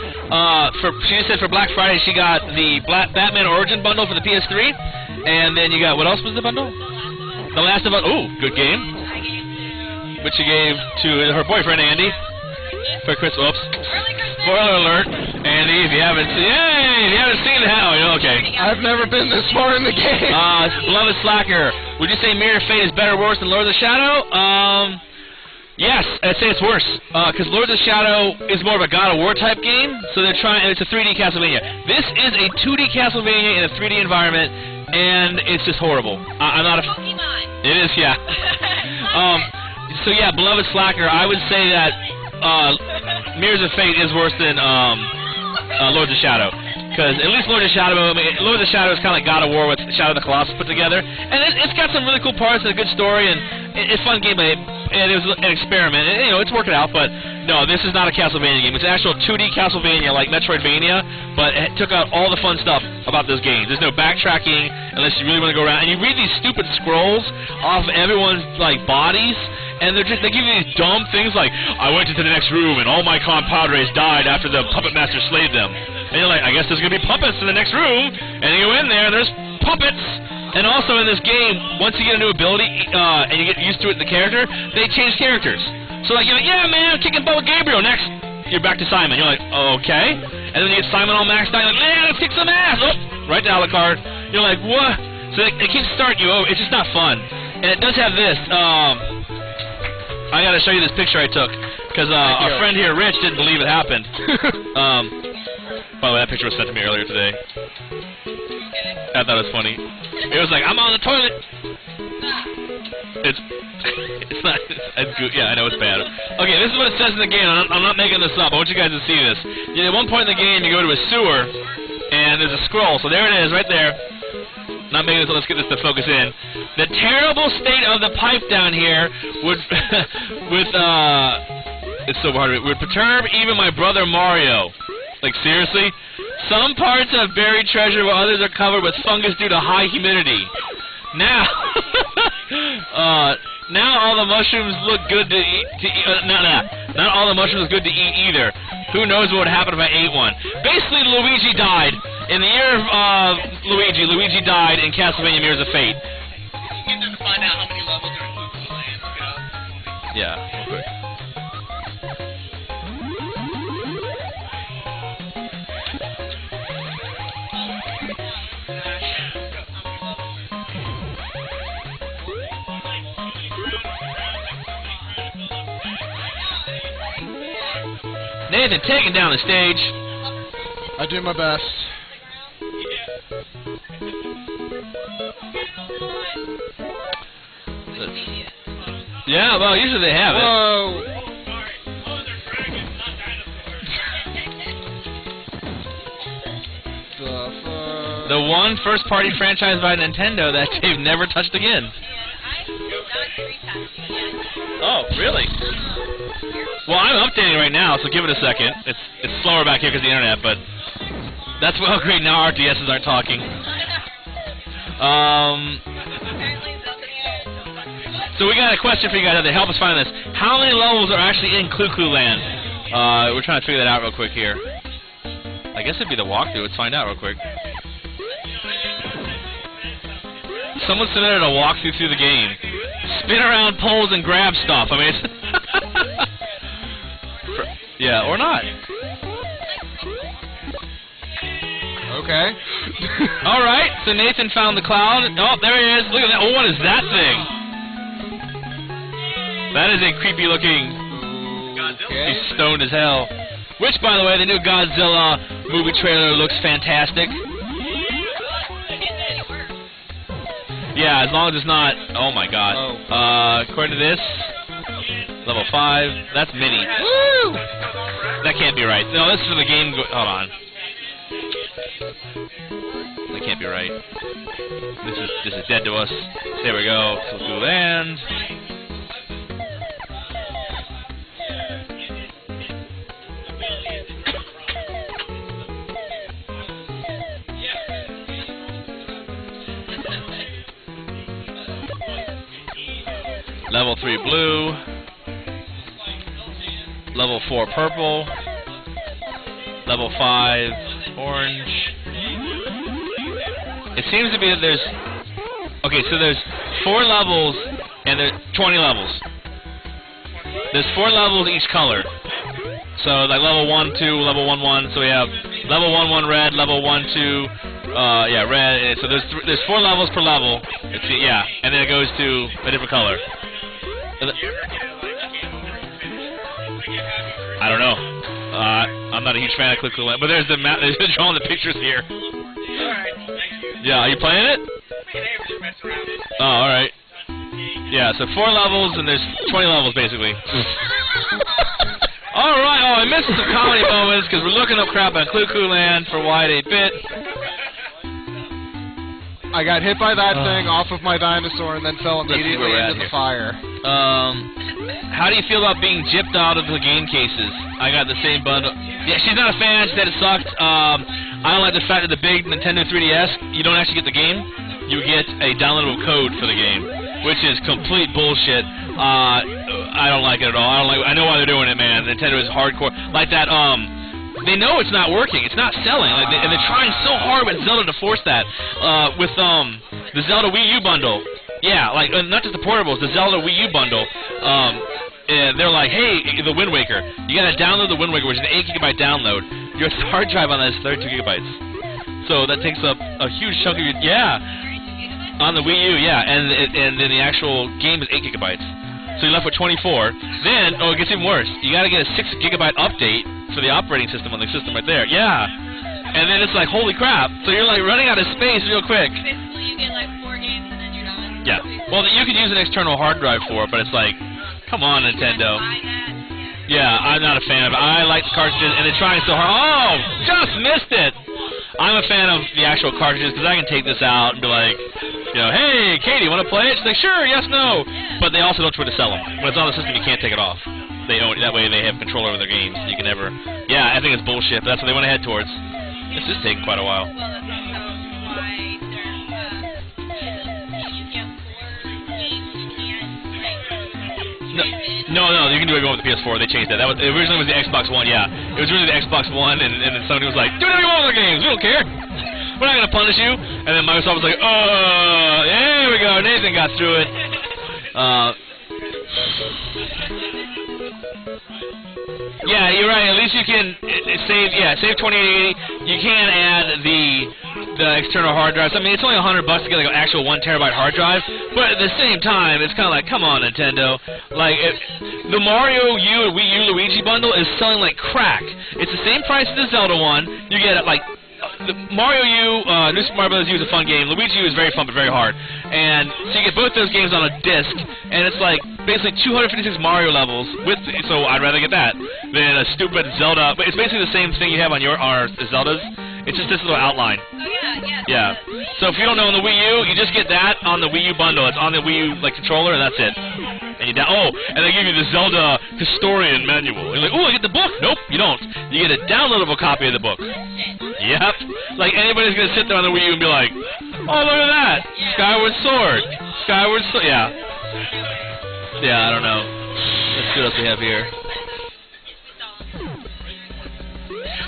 Speaker 1: she said for Black Friday she got the Batman Origin bundle for the PS3. And then you got, what else was the bundle? The Last of Us. Ooh, good game. Which she gave to her boyfriend, Andy. For Christmas. Oops. Spoiler alert. Andy, if you haven't seen that, okay.
Speaker 2: I've never been this far in the game.
Speaker 1: Beloved Slacker. Would you say Mirror of Fate is better or worse than Lord of the Shadow? Yes, I'd say it's worse. Because Lord of the Shadow is more of a God of War type game. So they're trying, it's a 3D Castlevania. This is a 2D Castlevania in a 3D environment. And it's just horrible. I'm not a...
Speaker 4: Pokemon.
Speaker 1: It is, yeah. So yeah, Beloved Slacker, I would say that Mirrors of Fate is worse than Lord of the Shadow. Because at least Lord of the Shadow, Lord of the Shadow is kind of like God of War with Shadow of the Colossus put together. And it's got some really cool parts and a good story, and it's fun gameplay. And it was an experiment. And, it's working out, but no, this is not a Castlevania game. It's an actual 2D Castlevania like Metroidvania, but it took out all the fun stuff about those games. There's no backtracking unless you really want to go around. And you read these stupid scrolls off everyone's like bodies, and they give you these dumb things like, I went into the next room and all my compadres died after the puppet master slayed them. And you're like, I guess there's going to be puppets in the next room. And you go in there and there's puppets. And also in this game, once you get a new ability and you get used to it in the character, they change characters. So like, you're like, yeah, man, I'm kicking butt with Gabriel. Next, you're back to Simon. You're like, okay. And then you get Simon all maxed out. You're like, man, let's kick some ass. Oh, right to Alucard. You're like, what? So it keeps starting you over. It's just not fun. And it does have this. I got to show you this picture I took. Because our friend here, Rich, didn't believe it happened. By the way, that picture was sent to me earlier today. I thought it was funny. It was like, I'm on the toilet. It's not. Yeah, I know it's bad. Okay, this is what it says in the game. I'm not making this up. I want you guys to see this. At one point in the game, you go to a sewer, and there's a scroll. So there it is, right there. Not making this. Let's get this to focus in. The terrible state of the pipe down here would, it's so hard. Would perturb even my brother Mario. Like, seriously? Some parts have buried treasure while others are covered with fungus due to high humidity. Now, now all the mushrooms look good to eat. Not all the mushrooms look good to eat either. Who knows what would happen if I ate one? Basically, Luigi died. In the year of Luigi died in Castlevania Mirrors of Fate.
Speaker 3: Get them to find out how many levels are in Cuckoo Land.
Speaker 1: Yeah, real quick. Nathan taking down the stage.
Speaker 2: I do my best.
Speaker 1: Yeah, well, usually they have it.
Speaker 2: Whoa!
Speaker 1: The one first-party franchise by Nintendo that they've never touched again. Oh, really? Well, I'm updating right now, so give it a second. It's slower back here because of the internet, but that's well great. Now our DSs aren't talking. So we got a question for you guys out there. Help us find this. How many levels are actually in Cuckoo Land? We're trying to figure that out real quick here. I guess it'd be the walkthrough. Let's find out real quick. Someone submitted a walkthrough through the game. Spin around poles and grab stuff. I mean, it's yeah, or not.
Speaker 2: Okay.
Speaker 1: All right. So Nathan found the cloud. Oh, there he is. Look at that. Oh, what is that thing? That is a creepy looking.
Speaker 2: Okay.
Speaker 1: He's stoned as hell. Which, by the way, the new Godzilla movie trailer looks fantastic. Yeah, as long as it's not. Oh my God.
Speaker 2: Oh.
Speaker 1: According to this, level 5. That's mini.
Speaker 2: Woo!
Speaker 1: That can't be right. No, this is for the game. Hold on. That can't be right. This is dead to us. There we go. Cuckoo Land. Level 3 blue. Level 4 purple. Level 5 orange. It seems to be that there's... Okay, so there's 4 levels and there's 20 levels. There's 4 levels each color. So like level 1, 2, level 1, 1. So we have level 1, 1 red, level 1, 2, yeah, red. So there's 4 levels per level. Yeah, and then it goes to a different color. I don't know. I'm not a huge fan of Cuckoo Land, but there's the map. They're drawing the pictures here. Yeah, are you playing it? Oh, all right. Yeah, so 4 levels and there's 20 levels basically. All right. Oh, I missed some comedy moments because we're looking up crap on Cuckoo Land for Wide 8-bit.
Speaker 2: I got hit by that thing off of my dinosaur and then fell immediately into the fire.
Speaker 1: How do you feel about being gypped out of the game cases? I got the same bundle. Yeah, she's not a fan. She said it sucked. I don't like the fact that the big Nintendo 3DS, you don't actually get the game. You get a downloadable code for the game, which is complete bullshit. I don't like it at all. I know why they're doing it, man. Nintendo is hardcore. Like that, they know it's not working. It's not selling, and they're trying so hard with Zelda to force that. With the Zelda Wii U bundle, yeah, like not just the portables, the Zelda Wii U bundle. They're like, hey, the Wind Waker, you gotta download the Wind Waker, which is an 8 GB download. Your hard drive on that is 32 GB, so that takes up a huge chunk of your on the Wii U, yeah, and then the actual game is 8 GB. So you're left with 24. Then, oh, it gets even worse. You gotta get a 6 GB update for the operating system on the system right there. Yeah. And then it's like, holy crap. So you're like running out of space real quick.
Speaker 4: Basically, you get like 4 games and then you're done.
Speaker 1: Yeah. Well, you could use an external hard drive for it, but it's like, come on, Nintendo. Yeah, I'm not a fan of it. I like the cartridges, and they're trying so hard. Oh, just missed it. I'm a fan of the actual cartridges because I can take this out and be like, you know, hey, Katie, want to play it? She's like, sure, yes, no. But they also don't try to sell them. When it's on the system, you can't take it off. they own. That way they have control over their games. You can never. Yeah, I think it's bullshit. But that's what they want to head towards. This is taking quite a while.
Speaker 4: Well, that's also why
Speaker 1: No, you can do everyone with the PS4. They changed that. That was originally was the Xbox One. Yeah, it was really the Xbox One, and then Sony was like, do whatever you want with the games. We don't care. We're not gonna punish you. And then Microsoft was like, oh, there we go. Nathan got through it. Yeah, you're right. At least you can save. Yeah, save 2080. You can add the external hard drives. I mean, it's only $100 to get like an actual 1 terabyte hard drive. But at the same time, it's kind of like, come on, Nintendo. Like, the Mario U and Wii U Luigi bundle is selling like crack. It's the same price as the Zelda one. You get it like. The Mario U, New Super Mario Bros. U is a fun game. Luigi U is very fun but very hard. And so you get both those games on a disc, and it's like basically 256 Mario levels. So I'd rather get that than a stupid Zelda. But it's basically the same thing you have on our Zeldas. It's just this little outline.
Speaker 4: Oh yeah.
Speaker 1: Yeah. So if you don't know on the Wii U, you just get that on the Wii U bundle. It's on the Wii U like controller, and that's it. And you and they give you the Zelda historian manual. You're like, ooh, I get the book. Nope, you don't. You get a downloadable copy of the book. Yep. Like anybody's gonna sit there on the Wii U and be like, oh, look at that, Skyward Sword. Yeah. Yeah, I don't know. Let's see what else we have here.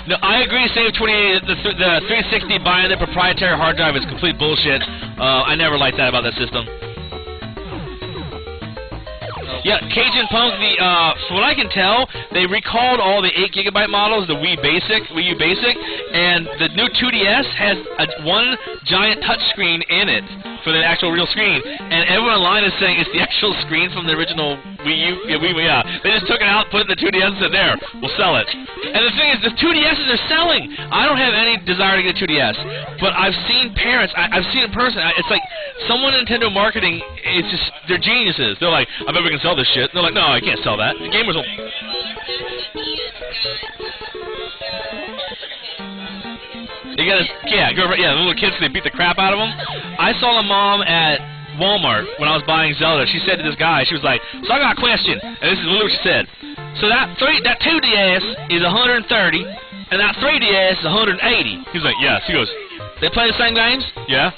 Speaker 1: No, I agree. Save 28. The 360 buying the proprietary hard drive is complete bullshit. I never liked that about that system. Yeah, Cajun Punk. From what I can tell, they recalled all the 8 GB models, the Wii U Basic, and the new 2DS has one giant touchscreen in it for the actual real screen. And everyone online is saying it's the actual screen from the original Wii U. Yeah, they just took it out, put it in the 2DS, and said, there, we'll sell it. And the thing is, the 2DSs are selling. I don't have any desire to get a 2DS, but I've seen parents. I've seen it in person. It's like someone in Nintendo marketing. It's just they're geniuses. They're like, I bet we can sell this shit. And they're like, no, I can't sell that. The gamers will. You gotta, the little kids, they beat the crap out of them. I saw a mom at Walmart when I was buying Zelda. She said to this guy, she was like, so I got a question, and this is what she said. So that 2DS is 130, and that 3DS is 180. He's like, yes. He goes, they play the same games? Yeah.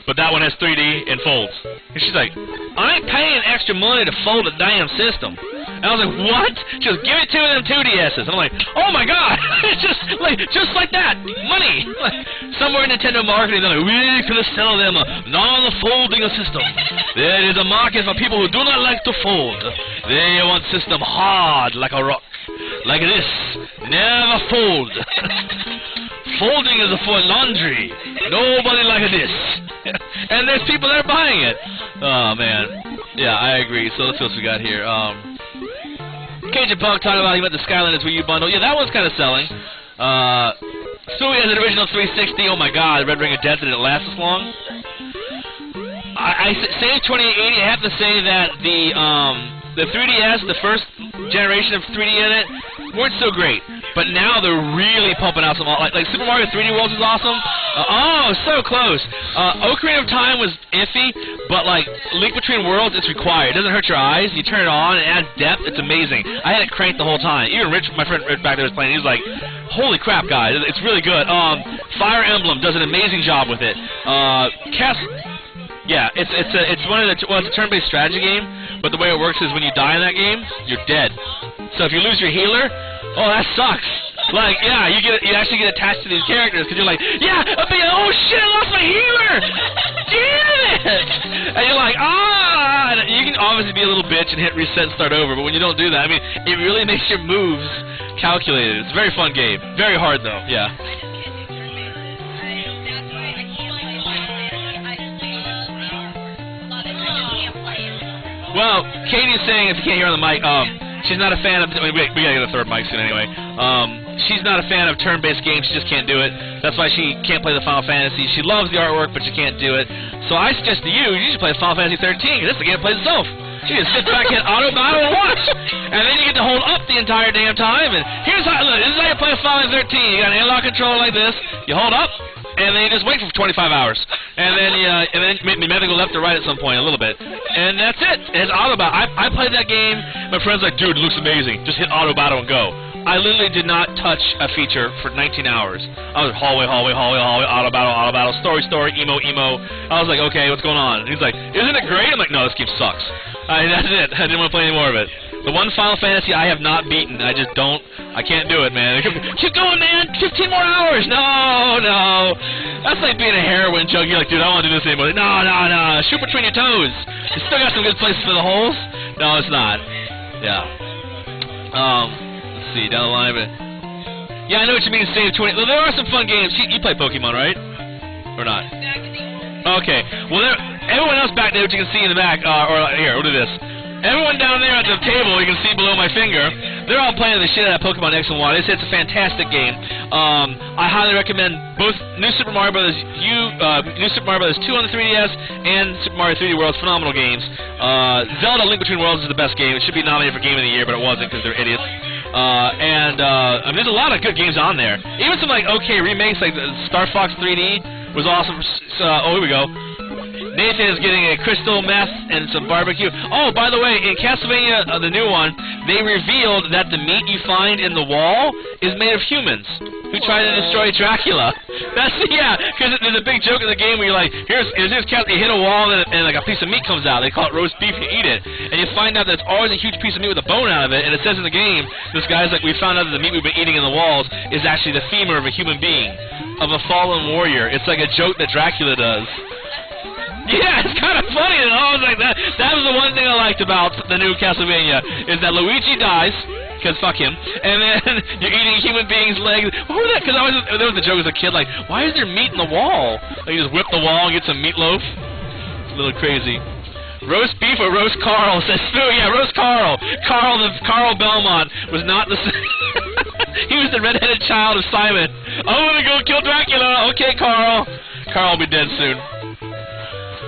Speaker 1: But that one has 3D and folds. And she's like, I ain't paying extra money to fold a damn system. And I was like, what? She goes, give it to them 2DSs. I'm like, oh my god! just like that, money. Like, somewhere in Nintendo marketing, they're like, we're gonna sell them a non-folding system. There is a market for people who do not like to fold. They want system hard like a rock, like this. Never fold. Folding is for laundry. Nobody like this. And there's people that are buying it. Oh man. Yeah, I agree. So let's see what we got here. Cajun Punk talking about he went to Skylanders Wii U bundle. Yeah, that one's kind of selling. Stewie has an original 360. Oh my god, Red Ring of Death, did it last this long? I saved 2080. I have to say that the 3DS, the first generation of 3D in it, weren't so great. But now they're really pumping out some, like Super Mario 3D World is awesome. So close. Ocarina of Time was iffy, but like Link Between Worlds, it's required. It doesn't hurt your eyes. You turn it on, it adds depth. It's amazing. I had it cranked the whole time. Even Rich, my friend Rich back there was playing. He was like, "Holy crap, guys! It's really good." Fire Emblem does an amazing job with it. Yeah, it's a turn-based strategy game, but the way it works is when you die in that game, you're dead. So if you lose your healer, oh, that sucks. Like, yeah, you actually get attached to these characters because you're like, yeah, oh shit, I lost my healer! Damn it! And you're like, and you can obviously be a little bitch and hit reset and start over, but when you don't do that, I mean, it really makes your moves calculated. It's a very fun game. Very hard though, yeah. Well, Katie's saying, if you can't hear on the mic, she's not a fan of. We gotta get a third mic soon anyway. She's not a fan of turn-based games. She just can't do it. That's why she can't play the Final Fantasy. She loves the artwork, but she can't do it. So I suggest to you should play Final Fantasy 13. This is the game that plays itself. She just sits back, hit auto battle, and watch. And then you get to hold up the entire damn time. And here's how. Look, this is how you play Final Fantasy 13. You got an analog controller like this. You hold up. and then you just wait for 25 hours, and then you maybe go left or right at some point a little bit, and that's it. It's auto battle. I played that game. My friend's like, dude, it looks amazing. Just hit auto battle and go. I literally did not touch a feature for 19 hours. I was hallway, auto battle, story, emo. I was like, okay, what's going on? And he's like, isn't it great? I'm like, no, this game sucks. That's it. I didn't want to play any more of it. The one Final Fantasy I have not beaten. I just don't. I can't do it, man. Keep going, man. 15 more hours. No. That's like being a heroin junkie. You're like, dude, I don't want to do this anymore. No. Shoot between your toes. You still got some good places for the holes. No, it's not. Yeah. Let's see down the line, but yeah, I know what you mean. Save 20. Well, there are some fun games. You play Pokemon, right? Or not? Okay. Well, everyone else back there, what you can see in the back, here, we'll do this. Everyone down there at the table, you can see below my finger, they're all playing the shit out of Pokemon X and Y. They say it's a fantastic game. I highly recommend both New Super Mario Bros. New Super Mario Bros. 2 on the 3DS and Super Mario 3D World's phenomenal games. Zelda Link Between Worlds is the best game. It should be nominated for Game of the Year, but it wasn't because they're idiots. I mean, there's a lot of good games on there. Even some like okay remakes, like Star Fox 3D was awesome. Oh, here we go. Nathan is getting a crystal meth and some barbecue. Oh, by the way, in Castlevania, the new one, they revealed that the meat you find in the wall is made of humans who try to destroy Dracula. Yeah, because there's a big joke in the game where you're like, here's cat, you hit a wall and like a piece of meat comes out. They call it roast beef. You eat it, and you find out that it's always a huge piece of meat with a bone out of it. And it says in the game, this guy's like, we found out that the meat we've been eating in the walls is actually the femur of a human being, of a fallen warrior. It's like a joke that Dracula does. Yeah, it's kind of funny, and I was like, that was the one thing I liked about the new Castlevania, is that Luigi dies, because fuck him, and then you're eating human beings' legs. What was that? Because there was a joke as a kid, like, why is there meat in the wall? Like, you just whip the wall and get some meatloaf. It's a little crazy. Roast beef or roast Carl, says Stu. Yeah, roast Carl. Carl Belmont was not the he was the redheaded child of Simon. I'm gonna go kill Dracula. Okay, Carl. Carl will be dead soon.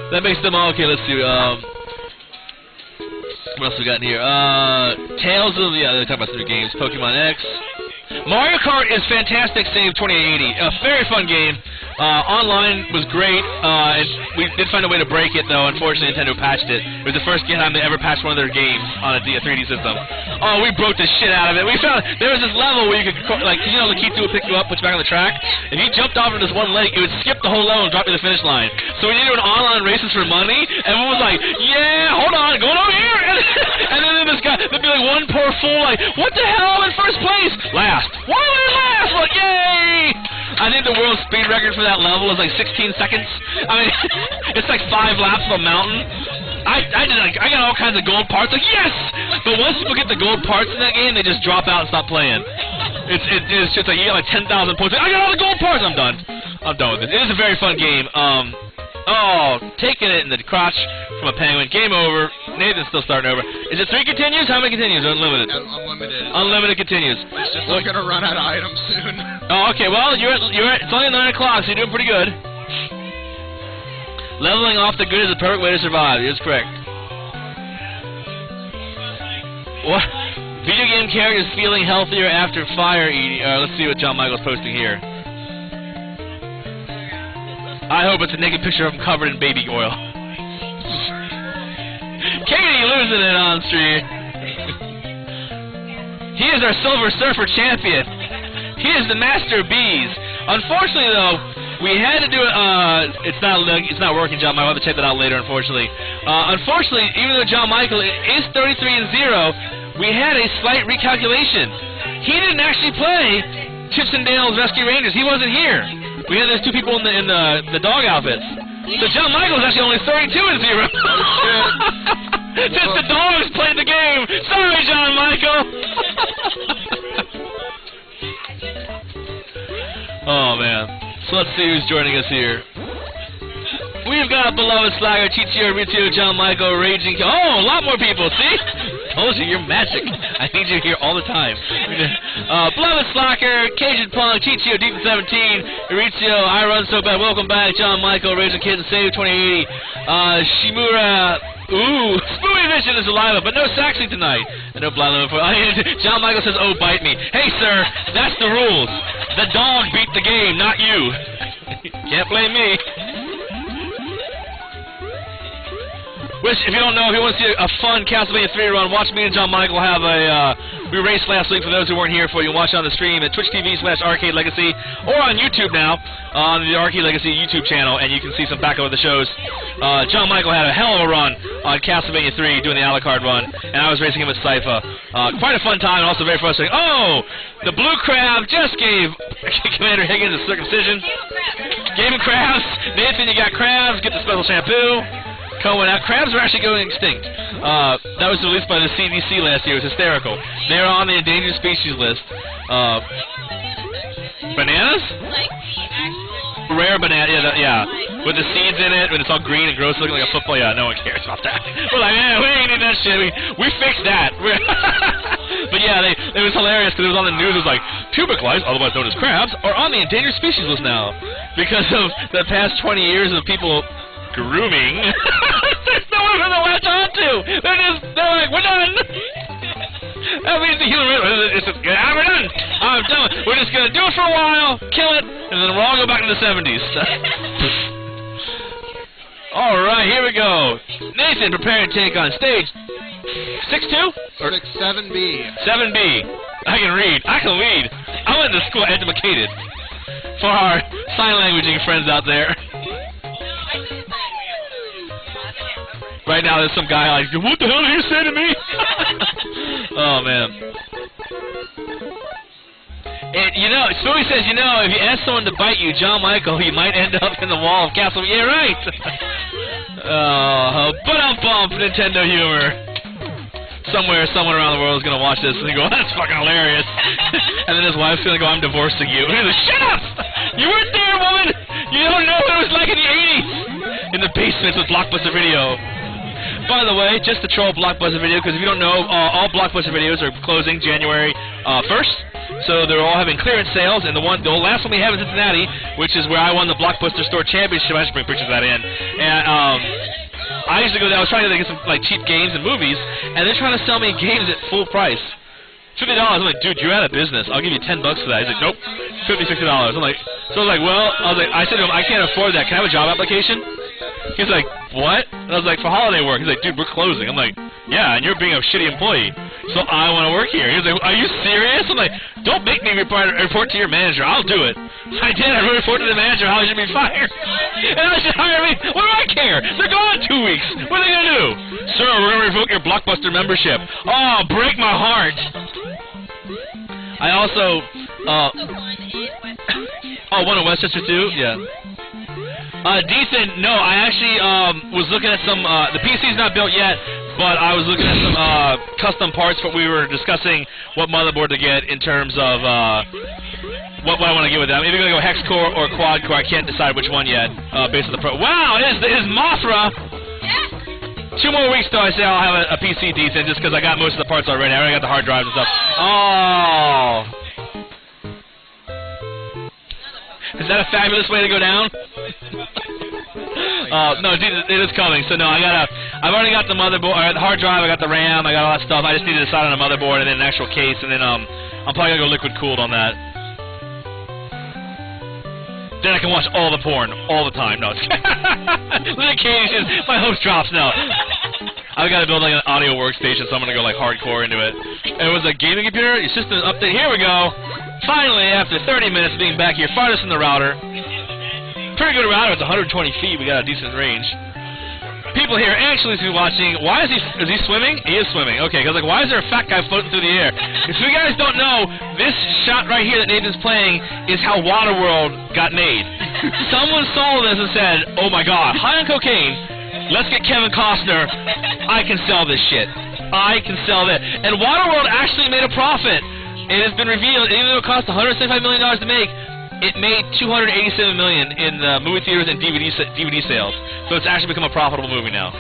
Speaker 1: That makes them all okay. Let's see. What else we got in here? Tales of they're talking about some new games. Pokemon X. Mario Kart is fantastic. Save 2880. A very fun game. Online was great. We did find a way to break it, though. Unfortunately, Nintendo patched it. It was the first time they ever patched one of their games on a 3D system. Oh, we broke the shit out of it. We found there was this level where you could, like, you know, Lakitu would pick you up, put you back on the track. If you jumped off of this one leg, it would skip the whole level and drop you to the finish line. So we did an online races for money. Everyone was like, "Yeah, hold on, going over here." And then this guy, there'd be like one poor fool, like, "What the hell? I'm in first place, last. Why am I last?" Like, yay! I think the world speed record for that level is like 16 seconds. I mean, it's like 5 laps of a mountain. I got all kinds of gold parts. Like, yes! But once people get the gold parts in that game, they just drop out and stop playing. It's just like you get like 10,000 points. I got all the gold parts. I'm done with it. It is a very fun game. Taking it in the crotch from a penguin. Game over. Nathan's still starting over. Is it 3 continues? How many continues? Unlimited.
Speaker 2: Unlimited.
Speaker 1: Unlimited continues.
Speaker 2: It's just I'm gonna run out of items soon.
Speaker 1: Oh, okay. Well, it's only 9 o'clock, so you're doing pretty good. Leveling off the good is the perfect way to survive. That's correct. What? Video game characters feeling healthier after fire eating. Let's see what John Michael's posting here. I hope it's a naked picture of him covered in baby oil. Katie losing it on stream. He is our Silver Surfer champion. He is the master of bees. Unfortunately, though, we had to do it. It's not working, John Michael. I'll have to check that out later. Unfortunately, even though John Michael is 33-0, we had a slight recalculation. He didn't actually play Chips and Dale's Rescue Rangers. He wasn't here. We had those 2 people in the dog outfits. So John Michael is actually only 32-0. Just the dogs played the game. Sorry, John Michael. Oh man. So let's see who's joining us here. We've got beloved Slagger, Chichio, Ritio, John Michael, Raging. Oh, a lot more people. See? Told you, you're magic. I need you here all the time. Beloved Slacker, Cajun Punk, Chichio, Deep 17, Ritio, I Run So Bad. Welcome back, John Michael, Raging Kid, and Save 2080. Shimura. Ooh, Spooey Vision is alive, but no Saxy tonight. And no Blind Limit for John Michael says, "Oh, bite me." Hey, sir, that's the rules. The dog beat the game, not you. Can't blame me. Which, if you don't know, if you want to see a fun Castlevania 3 run, watch me and John Michael have a, we raced last week for those who weren't here for you. Watch it on the stream at twitch.tv/Arcade Legacy, or on YouTube now, on the Arcade Legacy YouTube channel, and you can see some back of the shows. John Michael had a hell of a run on Castlevania 3, doing the Alucard run, and I was racing him with Sypha. Quite a fun time, and also very frustrating. Oh! The Blue Crab just gave Commander Higgins a circumcision. Gave him crabs. Nathan, you got crabs. Get the special shampoo. Going out. Crabs are actually going extinct. That was released by the CDC last year. It was hysterical. They're on the endangered species list. Bananas?
Speaker 4: Like the actual...
Speaker 1: Rare banana, yeah. With the seeds in it, when it's all green and gross looking like a football, yeah, no one cares about that. We're like, yeah, we ain't need that shit. We fixed that. But yeah, it was hilarious because it was on the news. It was like, pubic lice, otherwise known as crabs, are on the endangered species list now. Because of the past 20 years of people... grooming. There's no one for the latch on to. They're like, we're done. That means the human race. We're done. I'm done. We're just gonna do it for a while, kill it, and then we'll all go back to the 70s. All right, here we go. Nathan, prepare to take on stage 6-2 or
Speaker 2: 7B.
Speaker 1: 7B. I can read. I can read. I went to school educated. For our sign languaging friends out there. Right now, there's some guy like, what the hell did you say to me? Oh, man. And, you know, Spooky says, you know, if you ask someone to bite you, John Michael, you might end up in the wall of Castle. Yeah, right. Oh, but I'm bump Nintendo humor. Somewhere, someone around the world is going to watch this and go, that's fucking hilarious. And then his wife's going to go, I'm divorcing you. And he's like, shut up! You weren't there, woman! You don't know what it was like in the 80s! In the basements with Blockbuster Video. By the way, just to troll Blockbuster Video, because if you don't know, all Blockbuster Videos are closing January 1st. So they're all having clearance sales, and the last one we have in Cincinnati, which is where I won the Blockbuster Store Championship. I should bring pictures of that in. And I used to go there. I was trying to get some like cheap games and movies, and they're trying to sell me games at full price. $50. I'm like, dude, you're out of business. I'll give you $10 for that. He's like, nope, $50, $60. I'm like, so I was like, well, I said to him, I can't afford that. Can I have a job application? He's like, what? And I was like, for holiday work. He's like, dude, we're closing. I'm like, yeah, and you're being a shitty employee. So I want to work here. He was like, are you serious? I'm like, don't make me report to your manager. I'll do it. I did. I reported to the manager how I should be fired. And I should hire me. What do I care? They're gone 2 weeks. What are they going to do? Sir, we're going to revoke your Blockbuster membership. Oh, break my heart. I also, oh, one in Westchester too? Yeah. Decent. No, I actually was looking at some. The PC's not built yet, but I was looking at some custom parts. But we were discussing what motherboard to get in terms of what I want to get with that. I'm either gonna go hex core or quad core. I can't decide which one yet. Based on the pro. Wow, it is Mothra. 2 more weeks though. I say I'll have a PC decent, just because I got most of the parts already. I already got the hard drives and stuff. Oh. Is that a fabulous way to go down? No, it is coming. So no, I've already got the motherboard, the hard drive. I got the RAM. I got all that stuff. I just need to decide on a motherboard and then an actual case, and then I'm probably gonna go liquid cooled on that. Then I can watch all the porn all the time. No, look at Katie says my host drops now. I've got to build like an audio workstation, so I'm gonna go like hardcore into it. It was a gaming computer. Your system update. Here we go. Finally, after 30 minutes of being back here, farthest in the router. Pretty good router. It's 120 feet. We got a decent range. People here actually watching. Why is he swimming? He is swimming. Okay, because like, why is there a fat guy floating through the air? If you guys don't know, this shot right here that Nathan's playing is how Waterworld got made. Someone saw this and said, "Oh my God, high on cocaine. Let's get Kevin Costner. I can sell this shit. I can sell that." And Waterworld actually made a profit. It has been revealed, even though it cost $175 million to make, it made $287 million in movie theaters and DVD sales. So it's actually become a profitable movie now.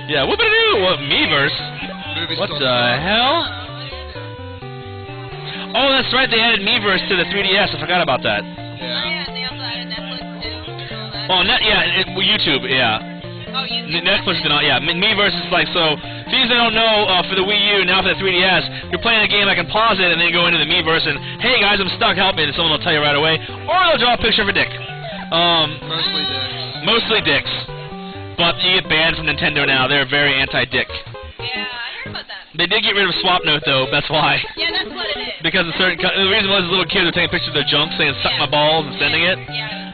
Speaker 1: Yeah, whoop-a-doo! What, Miiverse? What the hell? Oh, that's right, they added Miiverse to the 3DS. I forgot about that.
Speaker 2: Yeah.
Speaker 4: They also added Netflix too.
Speaker 1: Oh, YouTube, yeah.
Speaker 4: Oh, YouTube.
Speaker 1: Netflix did not, yeah. Miiverse is like, so, for those that don't know, for the Wii U, now for the 3DS, you're playing a game, I can pause it and then go into the Miiverse and, hey guys, I'm stuck, help me, and someone will tell you right away, or they'll draw a picture of a dick.
Speaker 2: Mostly dicks.
Speaker 1: Mostly dicks. But you get banned from Nintendo now. They're very anti-dick.
Speaker 4: Yeah, I heard about that.
Speaker 1: They did get rid of Swap Note, though. That's why.
Speaker 4: Yeah, that's what it is.
Speaker 1: Because of certain... The reason was little kids were taking pictures of their junk, saying, suck my balls, and sending it.
Speaker 4: Yeah,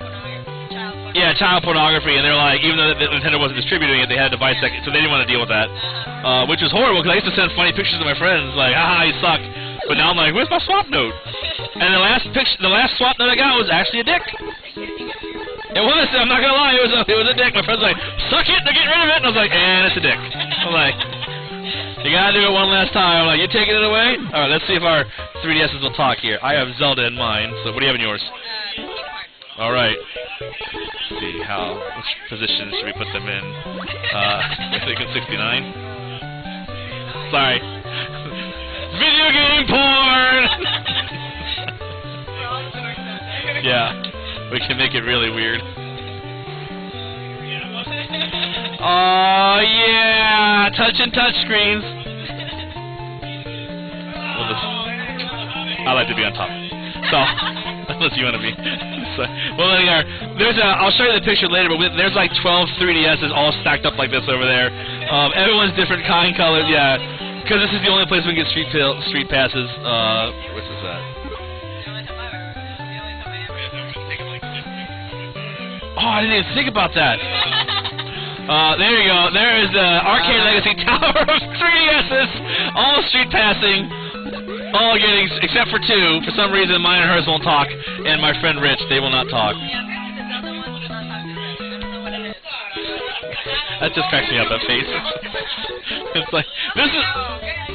Speaker 1: Yeah, child pornography, and they're like, even though Nintendo wasn't distributing it, they had a device that, so they didn't want to deal with that. Which was horrible, because I used to send funny pictures to my friends, like, haha, you suck. But now I'm like, where's my Swap Note? And the last Swap Note I got was actually a dick. It was, I'm not gonna lie, it was a dick. My friend's like, suck it, they're getting rid of it. And I was like, and it's a dick. I'm like, you gotta do it one last time. I'm like, you taking it away? Alright, let's see if our 3DSs will talk here. I have Zelda in mine, so what do you have in yours? Alright. Let's see, which position should we put them in? I think in 69. Sorry. Video game porn! Yeah, we can make it really weird. Oh yeah, touch screens. I like to be on top. So, unless you want to be. So, well, I'll show you the picture later, but there's like 12 3DSs all stacked up like this over there. Everyone's different kind, colors, yeah. Because this is the only place we can get street passes. Which is that? Oh, I didn't even think about that. There you go. There is the Arcade Legacy Tower of 3DSs. All street passing. All getting, except for two. For some reason, mine and hers won't talk. And my friend Rich, they will not talk. That just cracks me up, that face. It's like, this is...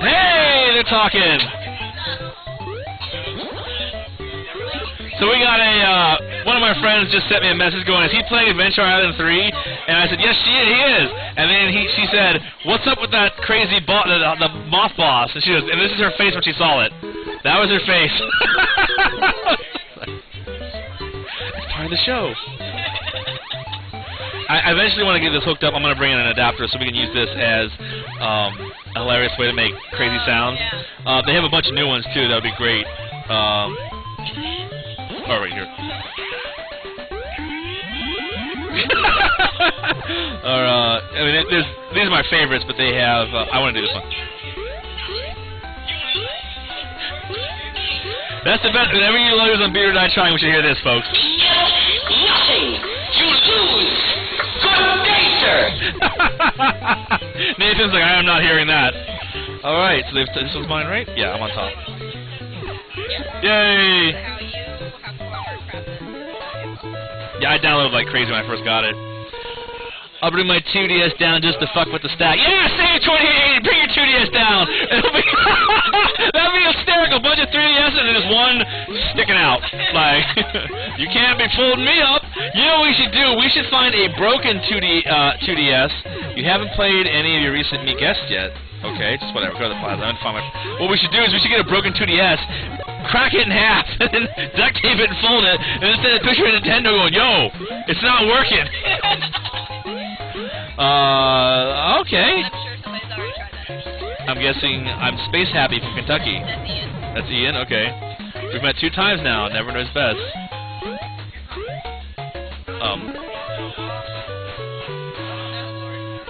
Speaker 1: Hey, they're talking! So we got one of my friends just sent me a message going, is he playing Adventure Island 3? And I said, yes, he is. And then she said, what's up with that crazy the moth boss? And she goes, and this is her face when she saw it. That was her face. It's part of the show. I eventually want to get this hooked up. I'm going to bring in an adapter so we can use this as a hilarious way to make crazy sounds. They have a bunch of new ones, too. That would be great. Oh, right here. I mean, these are my favorites, but they have... I want to do this one. That's the best. Whenever you lose on Beat or Die Trying, we should hear this, folks.
Speaker 5: Nothing to lose. Good day, sir.
Speaker 1: Nathan's like, I am not hearing that. Alright, so this was mine, right? Yeah, I'm on top. Yay! Yeah, I downloaded like crazy when I first got it. I'll bring my 2DS down just to fuck with the stack. Yeah, save 28! Bring your 2DS down! It'll be that'll be hysterical. Bunch of 3DS and there's one sticking out. Like, you can't be fooling me up. You know what we should do? We should find a broken 2DS. You haven't played any of your recent Meet Guests yet. Okay, just whatever. Go to the plaza. What we should do is we should get a broken 2DS, crack it in half, and then duct tape it and fold it, and then send a picture of Nintendo going, yo, it's not working. Okay. I'm guessing I'm Space Happy from Kentucky. That's Ian, okay. We've met 2 times now, never knows best.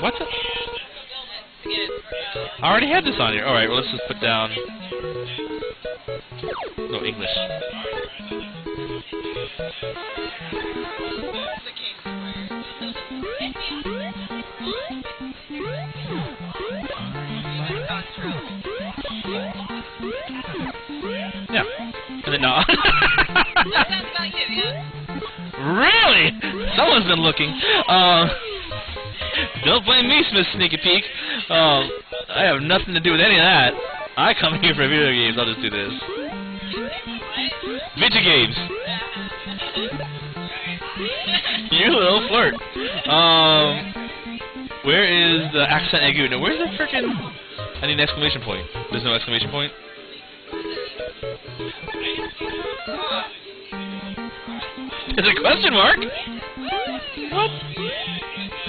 Speaker 1: What the? I already had this on here. Alright, well, let's just put down... No, English. Yeah. And then, no. Really? Someone's been looking. Don't blame me, Smith Sneaky Peek. I have nothing to do with any of that. I come here for video games. I'll just do this. Video games. You little flirt. Where is the accent agu? No, where's the frickin'... I need an exclamation point. There's no exclamation point? Is it a question mark? What?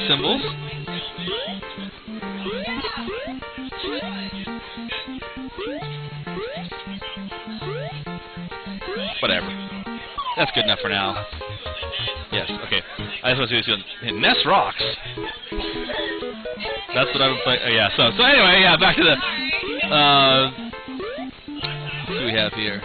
Speaker 1: Symbols? Whatever. That's good enough for now. Yes. I just want to see what's going. Nest Rocks. That's what I would play. Yeah. So anyway, yeah. Back to the. What do we have here?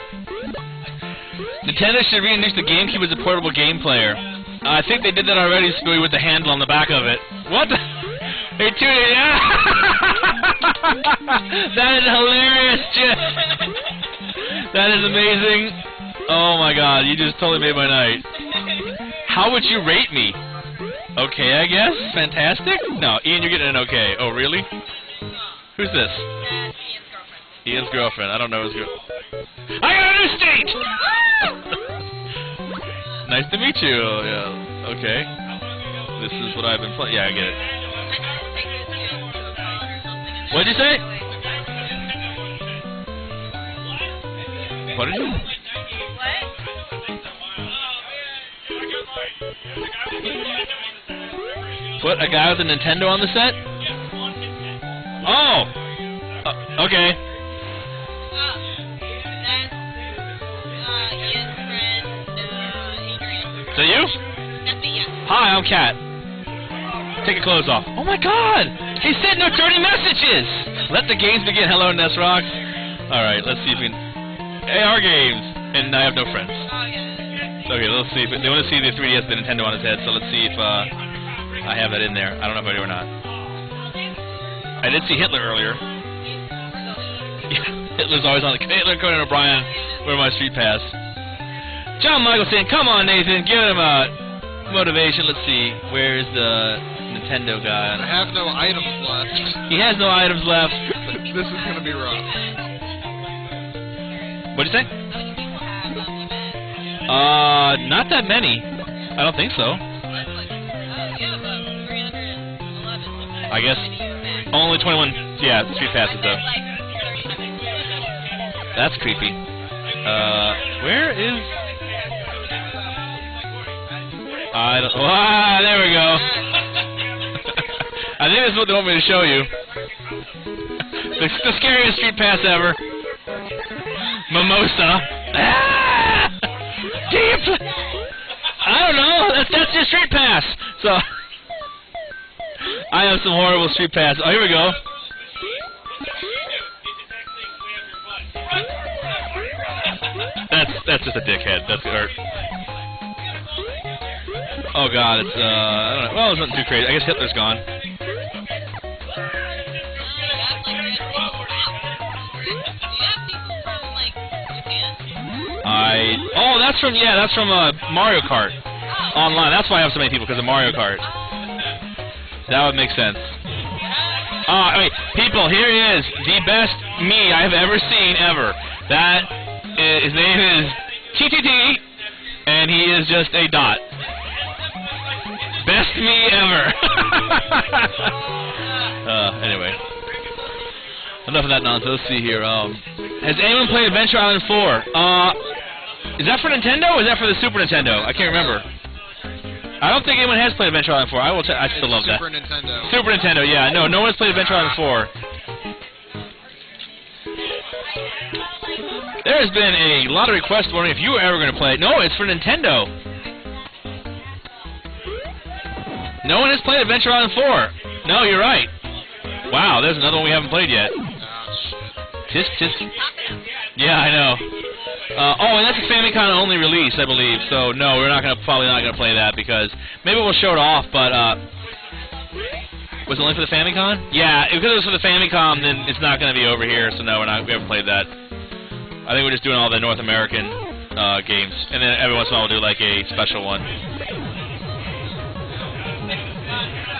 Speaker 1: Nintendo should reintroduce the GameCube as a portable game player. I think they did that already, Scooby, with the handle on the back of it. What the? Hey, tuning in. That is hilarious, Jim. That is amazing. Oh my God, you just totally made my night. How would you rate me? Okay, I guess. Fantastic? No, Ian, you're getting an okay. Oh, really? Who's this? Ian's girlfriend. I don't know his girlfriend. I got a new state! Nice to meet you. Yeah. Okay. This is what I've been playing. Yeah, I get it. What'd you say? What did you? What? A guy with a Nintendo on the set? Oh! Okay. Is that you?
Speaker 4: That's me, yes.
Speaker 1: Hi, I'm Kat. Take your clothes off. Oh my God! He said no dirty messages! Let the games begin. Hello, Nest Rocks. Alright, let's see if we can... AR games! And I have no friends. Okay, let's see if... They want to see the 3DS, the Nintendo on his head, so let's see if I have that in there. I don't know if I do or not. I did see Hitler earlier. Yeah, Hitler's always on the... Hitler, Conan O'Brien, where my street pass. John Michael saying, come on, Nathan, give him a motivation. Let's see, where's the Nintendo guy?
Speaker 2: I have no items left.
Speaker 1: He has no items left.
Speaker 2: This is gonna be rough.
Speaker 1: What'd you say? Not that many. I don't think so. I guess only 21, yeah, street passes though. That's creepy. Where is... I don't... Ah, there we go. I think this is what they want me to show you. The scariest street pass ever. Mimosa. Ah! Deep! I don't know. That's your street pass. So... I have some horrible street pass. Oh, here we go. That's just a dickhead. That's art. Oh God, it's I don't know. Well, it's nothing too crazy. I guess Hitler's gone. Oh, that's from Mario Kart online. That's why I have so many people, because of Mario Kart. That would make sense. Wait, people, here he is, the best me I have ever seen ever. His name is TTT, and he is just a dot. Best me ever. Anyway. Enough of that nonsense. Let's see here. Has anyone played Adventure Island 4? Is that for Nintendo or is that for the Super Nintendo? I can't remember. I don't think anyone has played Adventure Island 4. I will. I still love that.
Speaker 2: Super Nintendo.
Speaker 1: Super Nintendo. Yeah. No one has played Adventure Island 4. There has been a lot of requests wondering if you were ever going to play it. No, it's for Nintendo. No one has played Adventure Island 4. No, you're right. Wow, there's another one we haven't played yet. Tisk. Yeah, I know. And that's a Famicom only release, I believe. So no, we're probably not gonna play that because maybe we'll show it off. But was it only for the Famicom? Yeah, because it was for the Famicom, then it's not gonna be over here. So no, we haven't played that. I think we're just doing all the North American games, and then every once in a while we'll do like a special one.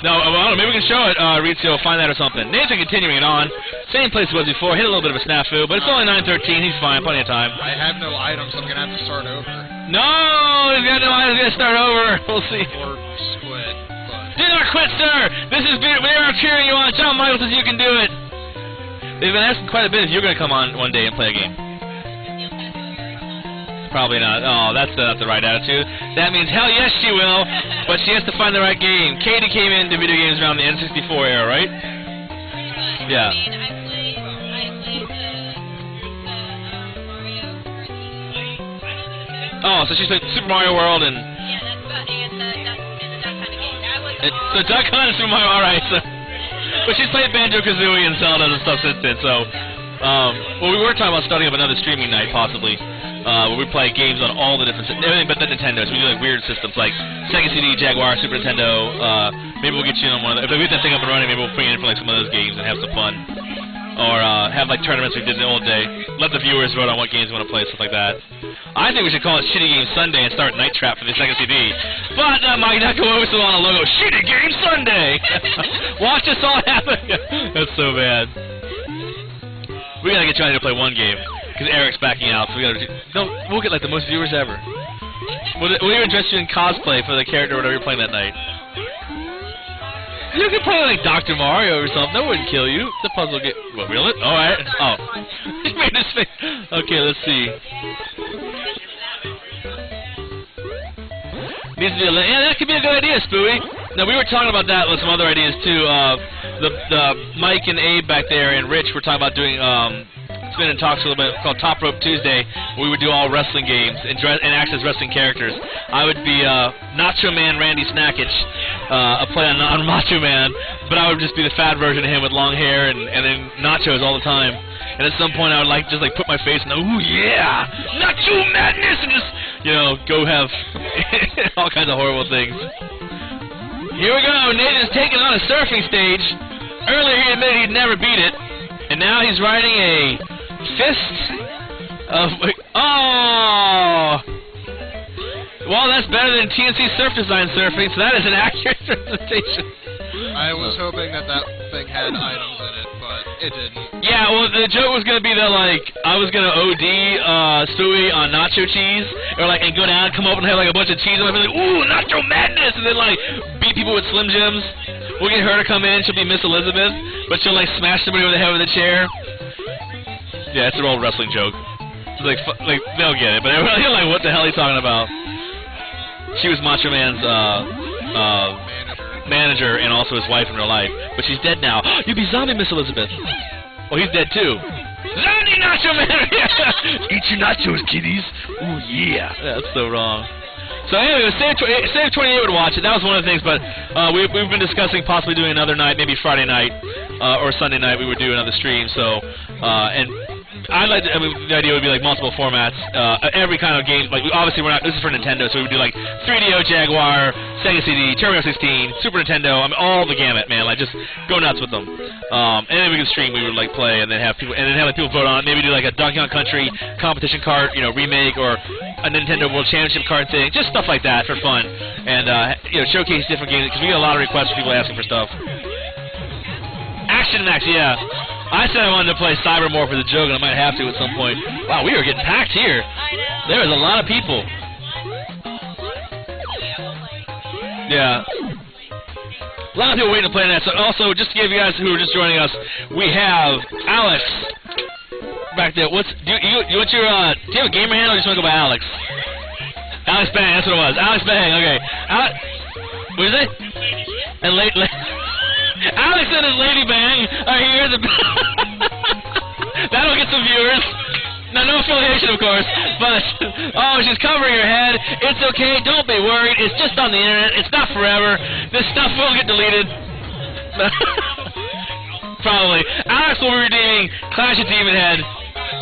Speaker 1: No, I don't know, maybe we can show it, Rizio, find that or something. Nathan continuing it on. Same place it was before, hit a little bit of a snafu, but it's only 9:13, he's fine, plenty of time.
Speaker 2: I have no items, I'm gonna have to start over.
Speaker 1: No! He's got no items, he's gonna start over. We'll see.
Speaker 2: Or quit. But...
Speaker 1: Do not quit, sir! We are cheering you on. John Michael says you can do it. They've been asking quite a bit if you're gonna come on one day and play a game. Probably not. Oh, that's not the right attitude. That means, hell yes, she will, but she has to find the right game. Katie came into video games around the N64 era, right? Yeah. Oh, so she's played Super Mario World and... So Duck Hunt is from my... Alright, so... But she's played Banjo-Kazooie and Zelda and stuff since then, so... well, we were talking about starting up another streaming night, possibly. Where we play games on all the different... Everything but the Nintendos. We do, like, weird systems, like Sega CD, Jaguar, Super Nintendo. Maybe we'll get you in on one of the... If we get that thing up and running, maybe we'll bring you in for, like, some of those games and have some fun. Or, have, like, tournaments we did in the old day. Let the viewers vote on what games we want to play, stuff like that. I think we should call it Shitty Game Sunday and start Night Trap for the Sega CD. But, Mike Nakamoto still on a logo. Shitty Game Sunday! Watch this all happen! That's so bad. We gotta get Johnny to play one game, because Eric's backing out, so we gotta do... No, we'll get, like, the most viewers ever. We'll even dress you in cosplay for the character or whatever you're playing that night. You can play like Dr. Mario or something. That wouldn't kill you. The puzzle get... What, will it? Alright. Oh. He made this face. Okay, let's see. Needs to be a... Yeah, that could be a good idea, Spooey. Now, we were talking about that with some other ideas, too. The Mike and Abe back there and Rich were talking about doing... It's been in talks a little bit called Top Rope Tuesday, where we would do all wrestling games and act as wrestling characters. I would be Nacho Man Randy Snackage, a play on Macho Man, but I would just be the fat version of him with long hair and then nachos all the time. And at some point I would just put my face in, ooh yeah, Nacho Madness, and just, you know, go have all kinds of horrible things. Here we go, Nathan's taking on a surfing stage. Earlier he admitted he'd never beat it, and now he's riding a fist of... Oh! Well, that's better than TNC Surf Design Surfing, so that is an accurate representation.
Speaker 2: I was hoping that thing had items in it, but it didn't.
Speaker 1: Yeah, well, the joke was going to be that, like, I was going to OD Stewie on nacho cheese, or, like, and go down and come up and have, like, a bunch of cheese, and I'd be like, ooh, Nacho Madness, and then, like, beat people with Slim Jims. We'll get her to come in, she'll be Miss Elizabeth, but she'll, like, smash somebody over the head with a chair. Yeah, it's an old wrestling joke. It's like, they'll get it, but everyone's like, what the hell are you talking about? She was Macho Man's, manager and also his wife in real life, but she's dead now. You'd be zombie Miss Elizabeth. Well, he's dead too. Zombie Nacho Man! Eat your nachos, kiddies. Ooh, yeah. That's so wrong. So anyway, Save 28 would watch it. That was one of the things, but we've been discussing possibly doing another night, maybe Friday night or Sunday night. We would do another stream. So and I'd like to, I mean, the idea would be like multiple formats, every kind of game. Like obviously we're not. This is for Nintendo, so we would do like 3DO, Jaguar, Sega CD, Turbo 16, Super Nintendo. I mean, all the gamut, man. Like just go nuts with them. And then we could stream. We would like play, and then have people, like people vote on it. Maybe do like a Donkey Kong Country competition card, you know, remake, or a Nintendo World Championship card thing. Just stuff like that for fun, and you know, showcase different games because we get a lot of requests from people asking for stuff. Action Max, yeah. I said I wanted to play Cybermorph as a joke, and I might have to at some point. Wow, we are getting packed here. There is a lot of people. Yeah. A lot of people waiting to play that. So also, just to give you guys who are just joining us, we have Alex back there. Do you have a gamer handle or you just want to go by Alex? Alex Bang, that's what it was. Alex Bang, okay. What is it? And Alex and his Lady Bang are here. That'll get some viewers. Now, no affiliation, of course, but, oh, she's covering her head. It's okay, don't be worried. It's just on the internet. It's not forever. This stuff will get deleted. Probably. Alex will be redeeming Clash of Demon Head.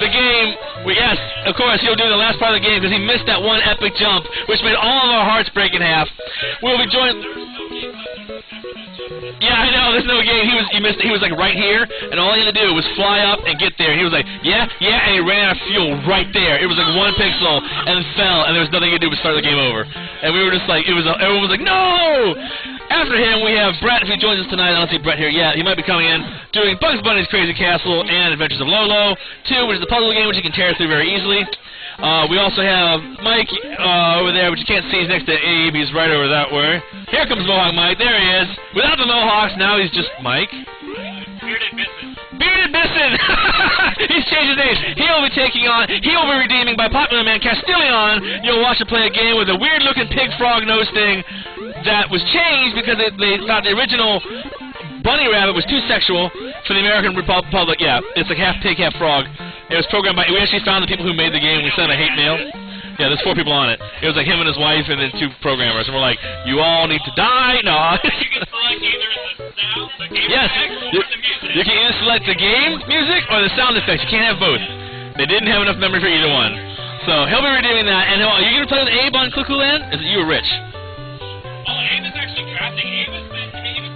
Speaker 1: The game, yes, of course, he'll do the last part of the game because he missed that one epic jump, which made all of our hearts break in half. We'll be joined... Yeah, I know, there's no game. He missed it. He was like right here, and all he had to do was fly up and get there. And he was like, yeah, and he ran out of fuel right there. It was like 1 pixel, and it fell, and there was nothing he could do but start the game over. And we were just like, everyone was like, no! After him, we have Brett, if he joins us tonight. I don't see Brett here yet. He might be coming in, doing Bugs Bunny's Crazy Castle and Adventures of Lolo 2, which is a puzzle game which you can tear through very easily. We also have Mike over there, which you can't see. He's next to Abe. He's right over that way. Here comes Mohawk Mike. There he is. Without the Mohawks, now he's just Mike.
Speaker 3: Bearded Bisson.
Speaker 1: Bearded Bisson! He's changed his name. He'll be redeeming by Popular Man Castilion. You'll watch him play a game with a weird-looking pig frog nose thing that was changed because they thought the original bunny rabbit was too sexual for the American Republic. Yeah, it's like half pig, half frog. It was programmed by... We actually found the people who made the game. We sent a hate mail. Yeah, there's 4 people on it. It was like him and his wife and then 2 programmers, and we're like, you all need to die. No.
Speaker 3: You can select either the sound, the game
Speaker 1: Yes.
Speaker 3: effects, or the music.
Speaker 1: You can either select the game music or the sound effects. You can't have both. They didn't have enough memory for either one. So he'll be redeeming that. And are you gonna play with Abe on Cuckoo Land? Is it you or Rich?
Speaker 3: Oh, Abe is actually drafting. Abe is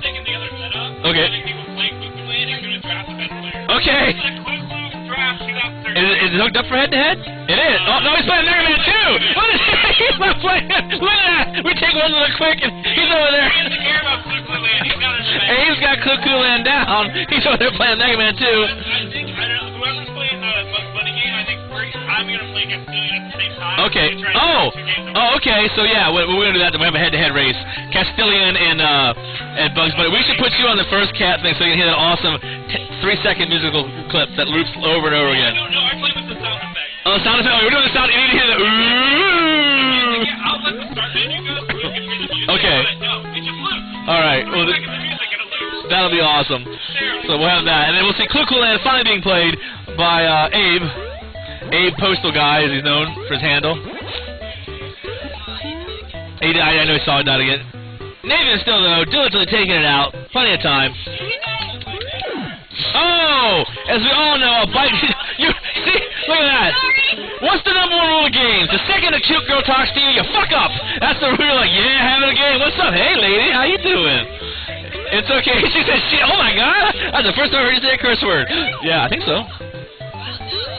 Speaker 3: taking the other setup.
Speaker 1: Okay.
Speaker 3: Letting people play Cuckoo Land. He's going to draft the best player.
Speaker 1: Okay.
Speaker 3: It's a Cuckoo draft 2013.
Speaker 1: Is it hooked up for head-to-head? It is. Oh, no, he's playing Mega Man 2! What is he's not playing. Look at that! We take one look quick and he's over there.
Speaker 3: He doesn't care about Cuckoo Land. He's got it.
Speaker 1: Abe's got Cuckoo Land down. He's over there playing Mega Man 2.
Speaker 3: I think, whoever's playing the Bugs Bunny game, I think I'm going to play Castilian at the same time.
Speaker 1: Okay. Okay. So yeah, we're going to do that. We have a head-to-head race. Castilian and Bugs Bunny. We should put you on the first cat thing so you can hear that awesome 3-second musical clip that loops over and over again.
Speaker 3: No, I play with the sound effects.
Speaker 1: Oh, the sound effect. Oh, we're doing the sound. You need to hear the ooh.
Speaker 3: Yeah, I'll let the start menu go so you can hear the music.
Speaker 1: Okay.
Speaker 3: But no, it just loops.
Speaker 1: All right.
Speaker 3: 3
Speaker 1: Well,
Speaker 3: seconds of music and it loops.
Speaker 1: that'll be awesome. So we'll have that, and then we'll see Cuckoo Land finally being played by Abe. Abe Postal Guy, as he's known for his handle. I know he saw it not again. Nathan is still, though, diligently taking it out. Plenty of time. Oh! As we all know, a bite... You see? Look at that. What's the #1 rule of games? The second a cute girl talks to you, you fuck up. That's the rule. Like, yeah, having a game. What's up? Hey, lady. How you doing? It's okay. She said, shit. Oh, my God. That's the first time I heard you say a curse word. Yeah, I think so.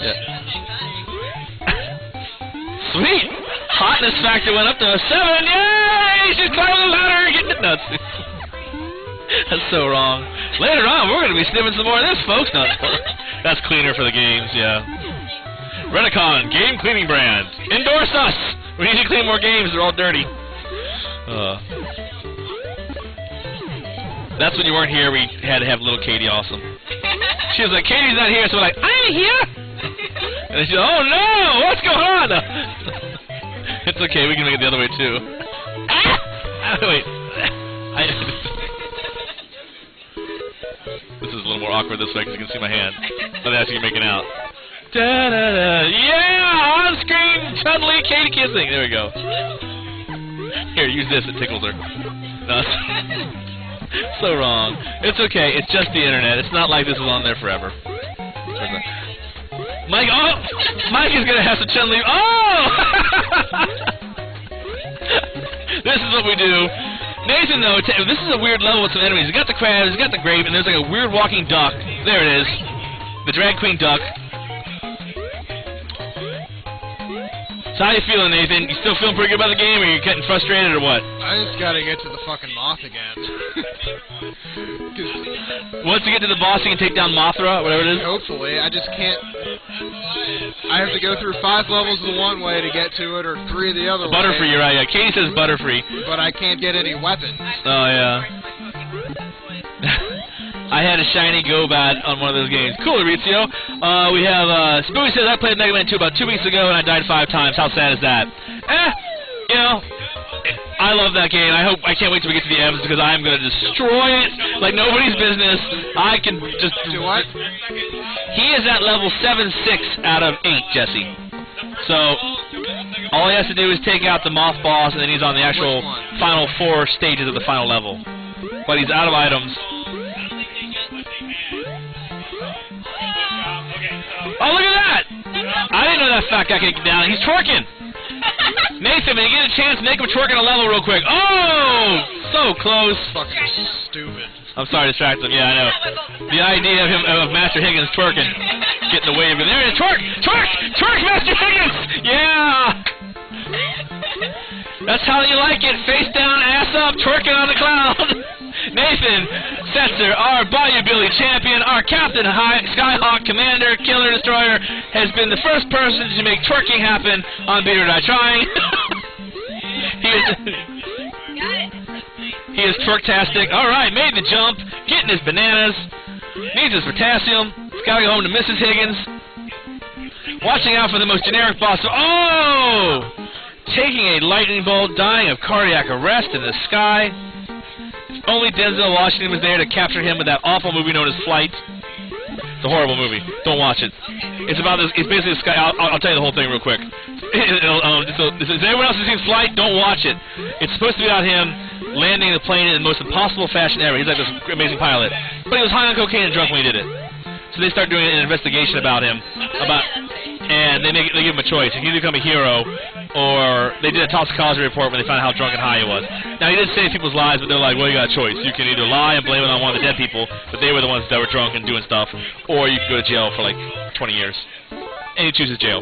Speaker 1: Yeah. Sweet. Hotness factor went up to a 7. Yay! She's climbing the ladder. Getting it nuts. That's so wrong. Later on, we're going to be sniffing some more of this, folks. No, that's cleaner for the games, yeah. Redicon, game cleaning brand. Endorse us. We need to clean more games. They're all dirty. That's when you weren't here. We had to have little Katie awesome. She was like, Katie's not here. So we're like, I'm here. And then she's like, oh, no. What's going on? It's okay. We can make it the other way, too. Wait. This is a little more awkward this way because you can see my hand. But that's you making out. Da-da-da. Yeah! On screen! Chudley Katie kissing. There we go. Here, use this. It tickles her. No. So wrong. It's okay. It's just the internet. It's not like this is on there forever. Mike, oh! Mike is gonna have to Chun-Li. Oh! This is what we do. Nathan, though, this is a weird level with some enemies. He's got the crabs, he's got the grape, and there's like a weird walking duck. There it is. The drag queen duck. So how you feeling, Nathan? You still feeling pretty good about the game, or are you getting frustrated, or what?
Speaker 2: I just gotta get to the fucking moth again.
Speaker 1: Once you get to the boss, you can take down Mothra, whatever it is?
Speaker 2: Hopefully. I just can't... I have to go through 5 levels the one way to get to it, or 3 the other way.
Speaker 1: Butterfree, you're right, yeah. Katie says Butterfree.
Speaker 2: But I can't get any weapons.
Speaker 1: Oh, yeah. I had a shiny Go-Bat on one of those games. Cool, Maurizio. We have, Spooky says, I played Mega Man 2 about 2 weeks ago, and I died 5 times. How sad is that? You know, I love that game. I can't wait till we get to the M's, because I'm going to destroy it like nobody's business. I can just...
Speaker 2: Do what?
Speaker 1: He is at level 7-6 out of 8, Jesse. So, all he has to do is take out the Moth Boss, and then he's on the actual final 4 stages of the final level. But he's out of items. Oh, look at that! I didn't know that fat guy could get down. He's twerking. Nathan, when you get a chance, make him twerk on a level real quick. Oh! So close.
Speaker 2: Fucking stupid.
Speaker 1: I'm sorry to distract him. Yeah, I know. The idea of him, of Master Higgins twerking, getting away from there it is. Twerk! Twerk! Twerk, Master Higgins! Yeah! That's how you like it. Face down, ass up, twerking on the cloud. Nathan Setzer, our Bayou Billy champion, our Captain Skyhawk Commander, Killer Destroyer, has been the first person to make twerking happen on Beat or Die Trying. He is twerktastic. Alright, made the jump, getting his bananas, needs his potassium, he's gotta go home to Mrs. Higgins. Watching out for the most generic boss. Oh! Taking a lightning bolt, dying of cardiac arrest in the sky. Only Denzel Washington was there to capture him with that awful movie known as Flight. It's a horrible movie. Don't watch it. It's about this. It's basically this guy. I'll tell you the whole thing real quick. If anyone else has seen Flight, don't watch it. It's supposed to be about him landing the plane in the most impossible fashion ever. He's like this amazing pilot, but he was high on cocaine and drunk when he did it. So they start doing an investigation about him, and they give him a choice. He can either become a hero, or they did a toxicology report when they found out how drunk and high he was. Now, he did save people's lives, but they're like, well, you got a choice. You can either lie and blame it on one of the dead people, but they were the ones that were drunk and doing stuff, or you can go to jail for like 20 years. And he chooses jail.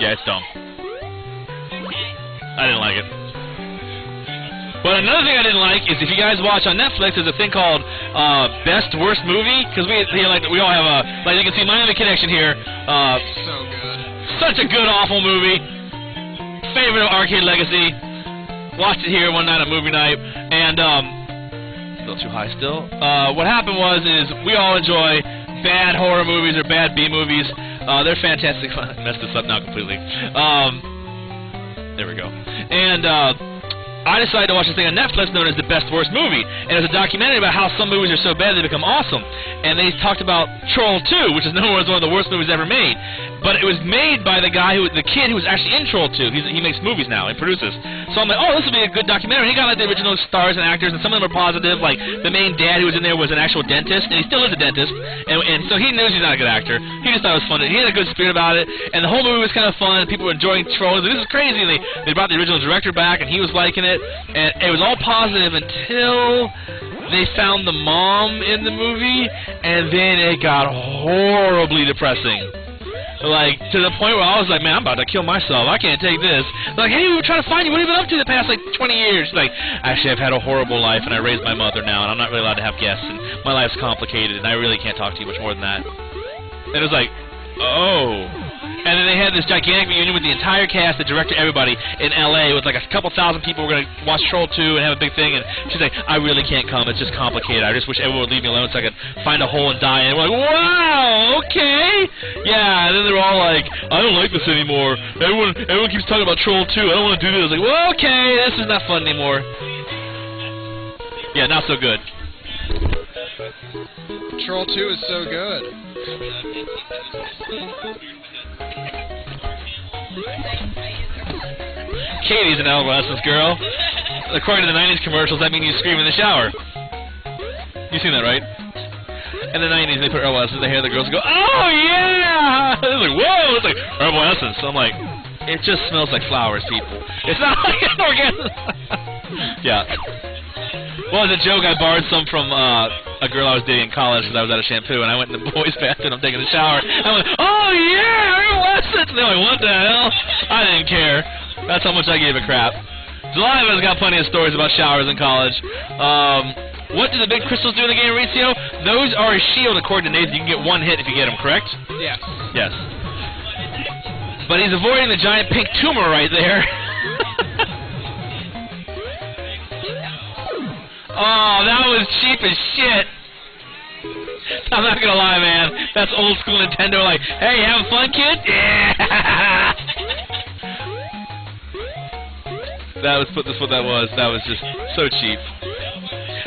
Speaker 1: Yeah, it's dumb. I didn't like it. But another thing I didn't like is if you guys watch on Netflix, there's a thing called Best Worst Movie, because we all have a, like you can see Miami Connection here.
Speaker 2: So good.
Speaker 1: Such a good, awful movie. Favorite of Arcade Legacy. Watched it here one night on movie night, and still too high still. What happened is we all enjoy bad horror movies or bad B movies. They're fantastic. I messed this up now completely. There we go. And I decided to watch this thing on Netflix known as the Best Worst Movie, and it was a documentary about how some movies are so bad they become awesome. And they talked about Troll 2, which is known as one of the worst movies ever made. But it was made by the kid who was actually in Troll 2. He makes movies now and produces. So I'm like, oh, this will be a good documentary. He got like the original stars and actors, and some of them are positive. Like the main dad who was in there was an actual dentist, and he still is a dentist. And so he knows he's not a good actor. He just thought it was fun. He had a good spirit about it, and the whole movie was kind of fun. People were enjoying Troll. This is crazy. And they brought the original director back, and he was liking it. And it was all positive until they found the mom in the movie, and then it got horribly depressing. Like, to the point where I was like, man, I'm about to kill myself. I can't take this. They're like, hey, we were trying to find you. What have you been up to the past, like, 20 years? Like, actually, I've had a horrible life, and I raised my mother now, and I'm not really allowed to have guests, and my life's complicated, and I really can't talk to you much more than that. And it was like, oh. And then they had this gigantic reunion with the entire cast, the director, everybody, in L.A. with like a couple thousand people who were going to watch Troll 2 and have a big thing. And she's like, I really can't come. It's just complicated. I just wish everyone would leave me alone so I could find a hole and die. And we're like, wow, okay. Yeah, and then they were all like, I don't like this anymore. Everyone keeps talking about Troll 2. I don't want to do this. I was like, well, okay, this is not fun anymore. Yeah, not so good.
Speaker 2: Troll 2 is so good.
Speaker 1: Katie's an adolescent girl. According to the 90s commercials, that means you scream in the shower. You've seen that, right? In the 90s, they put herbal essence in the hair of the girls and go, oh, yeah! It's like, whoa! It's like, herbal essence. So I'm like, it just smells like flowers, people. It's not like an organic... Yeah. Well, as a joke, I borrowed some from a girl I was dating in college because I was out of shampoo, and I went in the boys' bathroom, I'm taking a shower, and I went, oh, yeah, herbal essence! And they're like, what the hell? I didn't care. That's how much I gave a crap. July has got plenty of stories about showers in college. What do the big crystals do in the game, Maurizio? Those are a shield, according to Nathan. You can get one hit if you get them, correct?
Speaker 2: Yes.
Speaker 1: Yes. But he's avoiding the giant pink tumor right there. Oh, that was cheap as shit. I'm not gonna lie, man. That's old school Nintendo, like, hey, you having fun, kid? Yeah! That was what that was. That was just so cheap.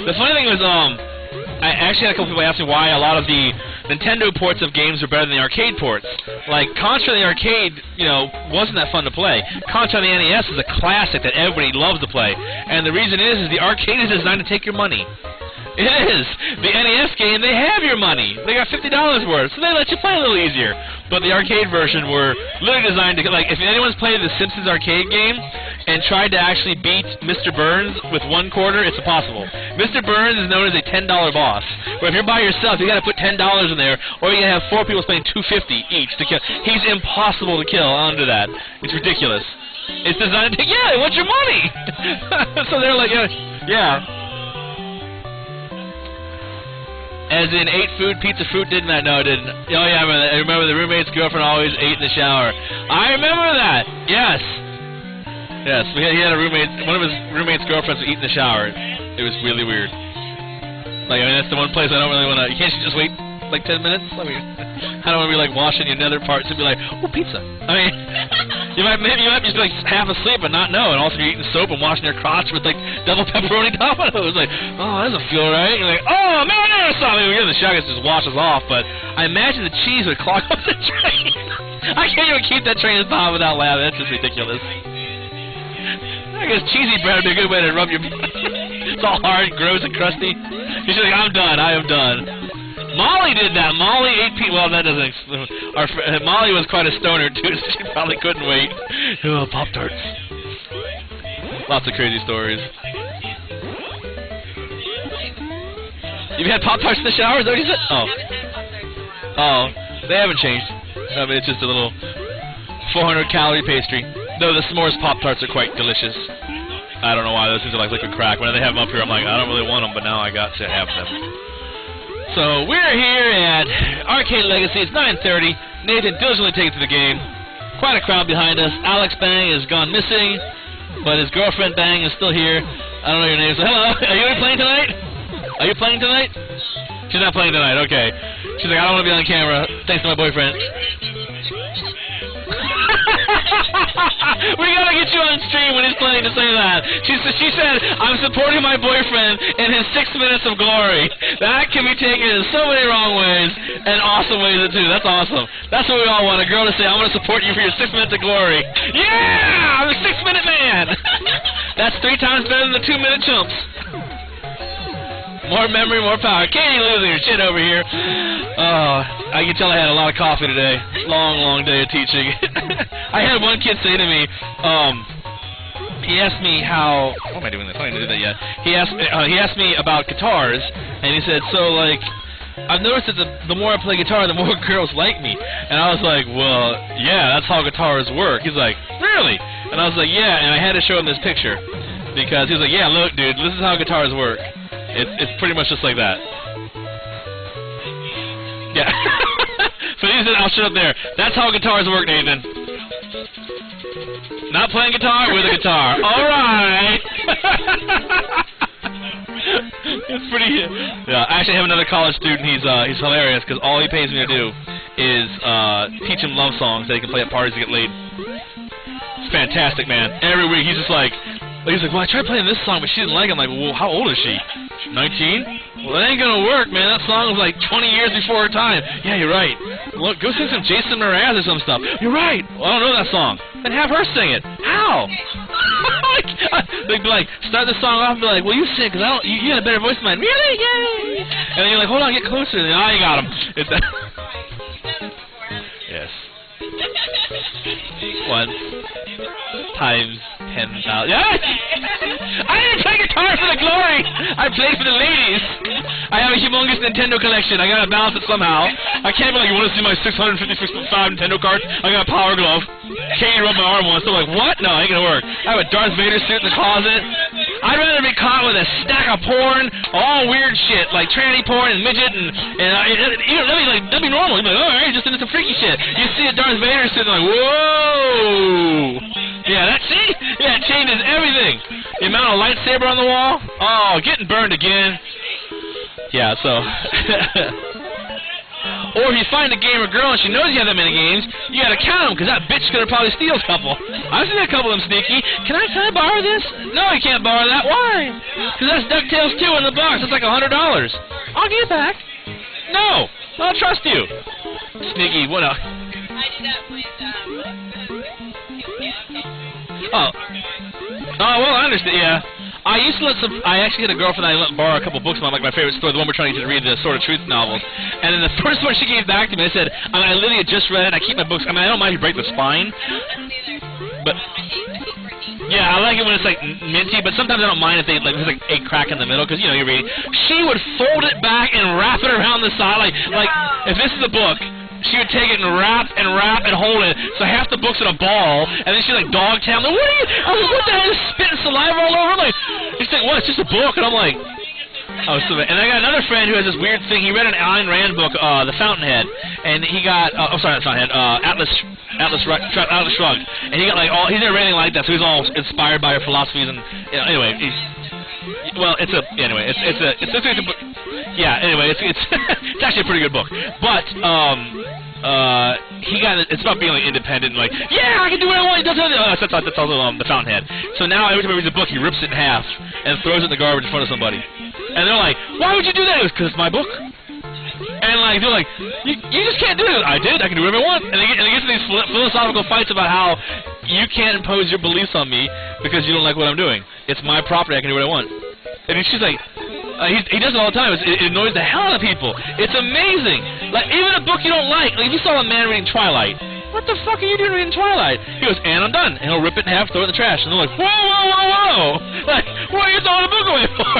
Speaker 1: The funny thing was, I actually had a couple people ask me why a lot of the Nintendo ports of games are better than the arcade ports. Like, Contra the arcade, you know, wasn't that fun to play. Contra the NES is a classic that everybody loves to play. And the reason is the arcade is designed to take your money. It is. The NES game, they have your money. They got $50 worth, so they let you play a little easier. But the arcade version were literally designed to, like, if anyone's played the Simpsons arcade game and tried to actually beat Mr. Burns with one quarter, it's impossible. Mr. Burns is known as a $10 boss. But if you're by yourself, you got to put $10 in there, or you have 4 people spending $2.50 each to kill. He's impossible to kill under that. It's ridiculous. It's designed to, yeah, what's your money? So they're like, yeah. As in, ate food, pizza fruit, didn't I? No, I didn't. Oh, yeah, I remember the roommate's girlfriend always ate in the shower. I remember that! Yes! Yes, he had a roommate, one of his roommate's girlfriends would eat in the shower. It was really weird. Like, I mean, that's the one place I don't really want to... You can't just wait like 10 minutes? I mean, I don't want to be like washing your nether parts and be like, oh, pizza. I mean, you might just be like half asleep and not know, and also you're eating soap and washing your crotch with like double pepperoni Domino's. Like, oh, that doesn't feel right. You're like, oh, marinara sauce. I mean, the shotgun just washes off, but I imagine the cheese would clog up the train. I can't even keep that train of thought without laughing. That's just ridiculous. I guess cheesy bread would be a good way to rub your. It's all hard, gross, and crusty. She's like, I'm done. I am done. Molly did that. Molly ate pizza. Well, that doesn't. Molly was quite a stoner too, so she probably couldn't wait. Oh, Pop-Tarts. Lots of crazy stories. You've had Pop-Tarts in the shower? Is that what you said? Oh. Oh, they haven't changed. I mean, it's just a little 400-calorie pastry. Though the s'mores Pop-Tarts are quite delicious. I don't know why those things are like liquid crack. When they have them up here, I'm like, I don't really want them, but now I got to have them. So we're here at Arcade Legacy. It's 9:30. Nathan diligently takes to the game. Quite a crowd behind us. Alex Bang has gone missing, but his girlfriend Bang is still here. I don't know your name, so hello. Are you playing tonight? Are you playing tonight? She's not playing tonight. Okay. She's like, I don't want to be on camera. Thanks to my boyfriend. We gotta get you on stream when he's playing to say that. She said, I'm supporting my boyfriend in his 6 minutes of glory. That can be taken in so many wrong ways and awesome ways too. That's awesome. That's what we all want. A girl to say, I'm gonna support you for your 6 minutes of glory. Yeah! I'm a 6-minute man! That's 3 times better than the 2-minute chumps. More memory, more power. Katie losing her shit over here. Oh, I can tell I had a lot of coffee today. Long, long day of teaching. I had one kid say to me, he asked me how. What am I doing this? I didn't do that yet. He asked me about guitars, and he said, so like, I've noticed that the more I play guitar, the more girls like me. And I was like, well, yeah, that's how guitars work. He's like, really? And I was like, yeah. And I had to show him this picture because he was like, yeah, look, dude, this is how guitars work. It's pretty much just like that. Yeah. So he said, I'll shut up there. That's how guitars work, Nathan. Not playing guitar with a guitar. All right. It's pretty. Yeah. I actually have another college student. He's hilarious because all he pays me to do is teach him love songs that he can play at parties to get laid. It's fantastic, man. Every week he's just like. He's like, well, I tried playing this song, but she didn't like it. I'm like, well, how old is she? 19? Well, that ain't gonna work, man. That song was like 20 years before her time. Yeah, you're right. Look, go sing some Jason Mraz or some stuff. You're right. Well, I don't know that song. Then have her sing it. How? They'd be like, start the song off and be like, well, you sing, because I don't. You got a better voice than mine. Really? Yay! And then you're like, hold on, get closer. And then, you got him. It's that. Yes. Once. Times 10,000. Yeah! I didn't play guitar for the glory! I played for the ladies! I have a humongous Nintendo collection. I gotta balance it somehow. I can't be like, you wanna see my 656.5 Nintendo cards? I got a Power Glove. Katie rubbed my arm once. I'm like, what? No, ain't gonna work. I have a Darth Vader suit in the closet. I'd rather be caught with a stack of porn, all weird shit, like tranny porn and midget and that'd be normal. You'd be like, alright, just into some freaky shit. You see a Darth Vader suit and like, whoa! Yeah, it changes everything. The amount of lightsaber on the wall. Oh, getting burned again. Yeah, so. Or if you find a gamer girl and she knows you have that many games, you gotta count them, because that bitch's gonna probably steal a couple. I've seen a couple of them sneaky. Can I borrow this? No, you can't borrow that. Why? Because that's DuckTales 2 in the box. It's like $100. I'll give it back. No, I don't trust you. Sneaky, what else?
Speaker 4: I did that with,
Speaker 1: Oh, well, I understand, yeah. I used to I actually had a girlfriend I let borrow a couple books from, like my favorite store, the one we're trying to read, the Sword of Truth novels. And then the first one she gave back to me, I said, I literally had just read it, I keep my books, I mean, I don't mind if you break the spine, but, yeah, I like it when it's, like, minty, but sometimes I don't mind if there's, like, a crack in the middle, because, you know, you're reading. She would fold it back and wrap it around the side, like, if this is a book, she would take it and wrap and hold it, so half the book's in a ball, and then she like dog tail. Like, what are you? I was like, what the hell? Just spitting saliva all over. I'm like, she's like, what? It's just a book, and I'm like, oh, so. And I got another friend who has this weird thing. He read an Ayn Rand book, The Fountainhead, and he got, sorry, not Fountainhead, Atlas Shrugged, and he got like he's never read anything like that, so he's all inspired by her philosophies, and anyway, it's a Yeah. Anyway, it's it's actually a pretty good book. But it's about being like independent, and like, yeah, I can do what I want. That's also the Fountainhead. So now every time he reads a book, he rips it in half and throws it in the garbage in front of somebody. And they're like, why would you do that? It was because it's my book. And like they're like, you just can't do it. I did. I can do whatever I want. And they get to these philosophical fights about how you can't impose your beliefs on me because you don't like what I'm doing. It's my property. I can do what I want. And she's like, he does it all the time. It annoys the hell out of people. It's amazing. Like even a book you don't like if you saw a man reading Twilight, what the fuck are you doing reading Twilight? He goes, and I'm done. And he'll rip it in half, throw it in the trash. And they're like, whoa, whoa, whoa, whoa. Like, what are you throwing a book away for?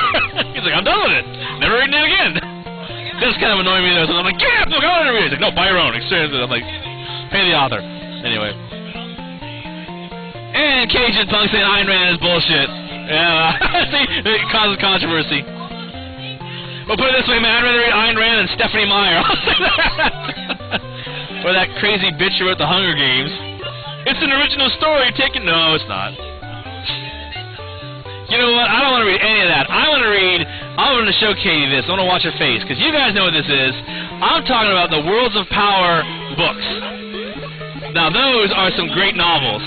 Speaker 1: He's like, I'm done with it. Never reading it again. That's kind of annoying me though. So I'm like, get that book, I want to read it. He's like, no, buy your own. Experience it. I'm like, pay the author. Anyway. And Cajun Punk saying Ayn Rand is bullshit. Yeah, see, it causes controversy. Well, put it this way, man, I'd rather read Ayn Rand than Stephanie Meyer. I'll say that. Or that crazy bitch who wrote The Hunger Games. It's an original story taken... No, it's not. You know what? I don't want to read any of that. I want to show Katie this. I want to watch her face, because you guys know what this is. I'm talking about the Worlds of Power books. Now, those are some great novels.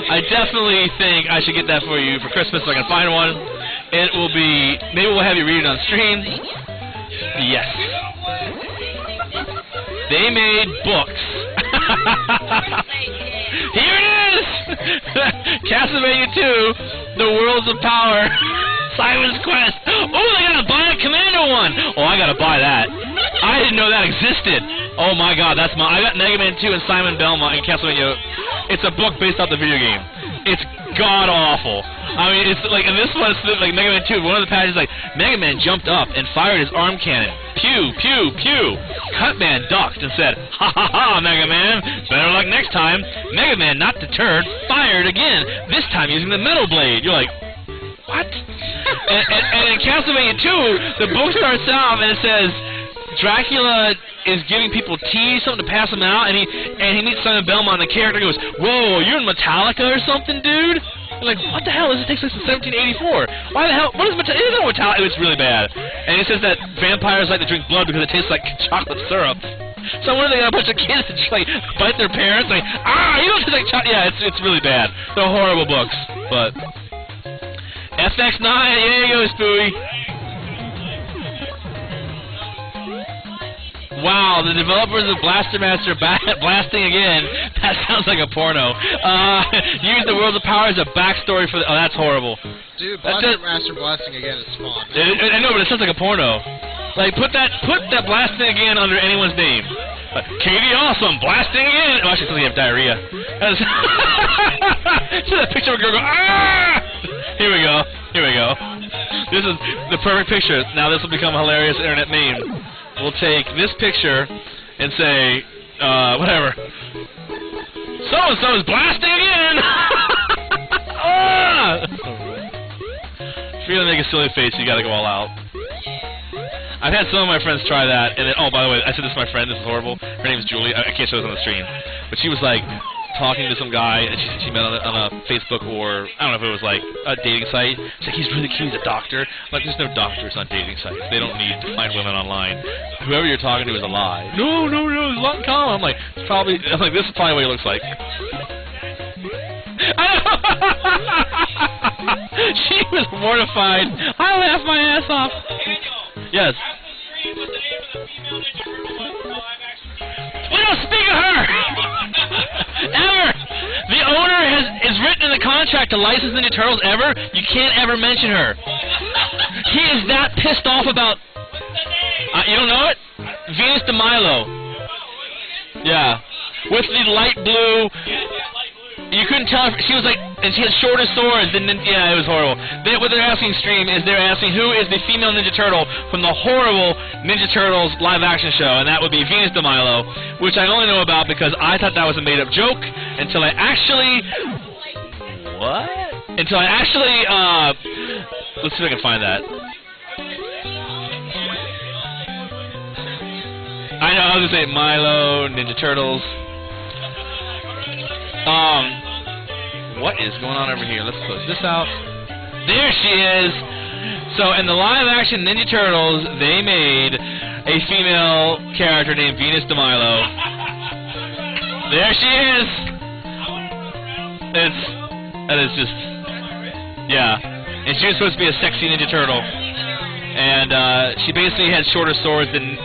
Speaker 1: I definitely think I should get that for you for Christmas if I can find one. It will be... Maybe we'll have you read it on stream. Yes. They made books. Here it is! Castlevania 2, The Worlds of Power, Simon's Quest. Oh, they got a Bionic Commando one! Oh, I gotta buy that. I didn't know that existed. Oh my god, I got Mega Man 2 and Simon Belmont and Castlevania. It's a book based off the video game. It's god-awful. I mean, it's like, and this one's like Mega Man 2, one of the pages like, Mega Man jumped up and fired his arm cannon. Pew, pew, pew. Cutman ducked and said, ha ha ha, Mega Man, better luck next time. Mega Man, not deterred, fired again, this time using the metal blade. You're like, what? and in Castlevania 2, the book starts out and it says, Dracula is giving people tea, something to pass them out, and he meets Simon Belmont, and the character goes, whoa, you're in Metallica or something, dude? Like, what the hell? This takes place in 1784. Why the hell? What is Metallica? It isn't Metallica. It's really bad. And it says that vampires like to drink blood because it tastes like chocolate syrup. So what are they got a bunch of kids that just like bite their parents? Like, you don't taste like chocolate. Yeah, it's really bad. They're horrible books. But FX9, there you go, Spooey. Wow, the developers of Blaster Master blasting again. That sounds like a porno. Use the Worlds of Power as a backstory for the... Oh, that's horrible.
Speaker 2: Dude, Blaster Master blasting again is fun.
Speaker 1: I know, but it sounds like a porno. Like, put that blasting again under anyone's name. Katie Awesome, blasting again. Oh, actually, something have diarrhea. See that picture of a girl go, ah! Here we go. Here we go. This is the perfect picture. Now this will become a hilarious internet meme. We'll take this picture and say, whatever. So-and-so is blasting again! If you're gonna make a silly face, you gotta go all out. I've had some of my friends try that, and then, oh, by the way, I said this to my friend, this is horrible. Her name is Julie. I can't show this on the stream. But she was like, talking to some guy, and she met on a Facebook or, I don't know if it was like a dating site. She's like, he's really cute, he's a doctor. I'm like, there's no doctors on dating sites. They don't need to find women online. Whoever you're talking to is a lie. No, there's a lot in common. I'm like, this is probably what he looks like. She was mortified. I laughed my ass off. Yes. We don't speak of her! Ever! The owner is written in the contract to license Ninja Turtles ever. You can't ever mention her. He is that pissed off about... you don't know it? Venus de Milo. Yeah. With the light blue... You couldn't tell if she was like, and she had shorter swords, and then, yeah, it was horrible. What they're asking stream is they're asking who is the female Ninja Turtle from the horrible Ninja Turtles live-action show, and that would be Venus de Milo, which I only know about because I thought that was a made-up joke until I actually... What? Until I actually, let's see if I can find that. I know, I was gonna say Milo, Ninja Turtles. What is going on over here? Let's close this out. There she is. So in the live-action Ninja Turtles, they made a female character named Venus de Milo. There she is. That is just, yeah. And she was supposed to be a sexy Ninja Turtle, and she basically had shorter swords than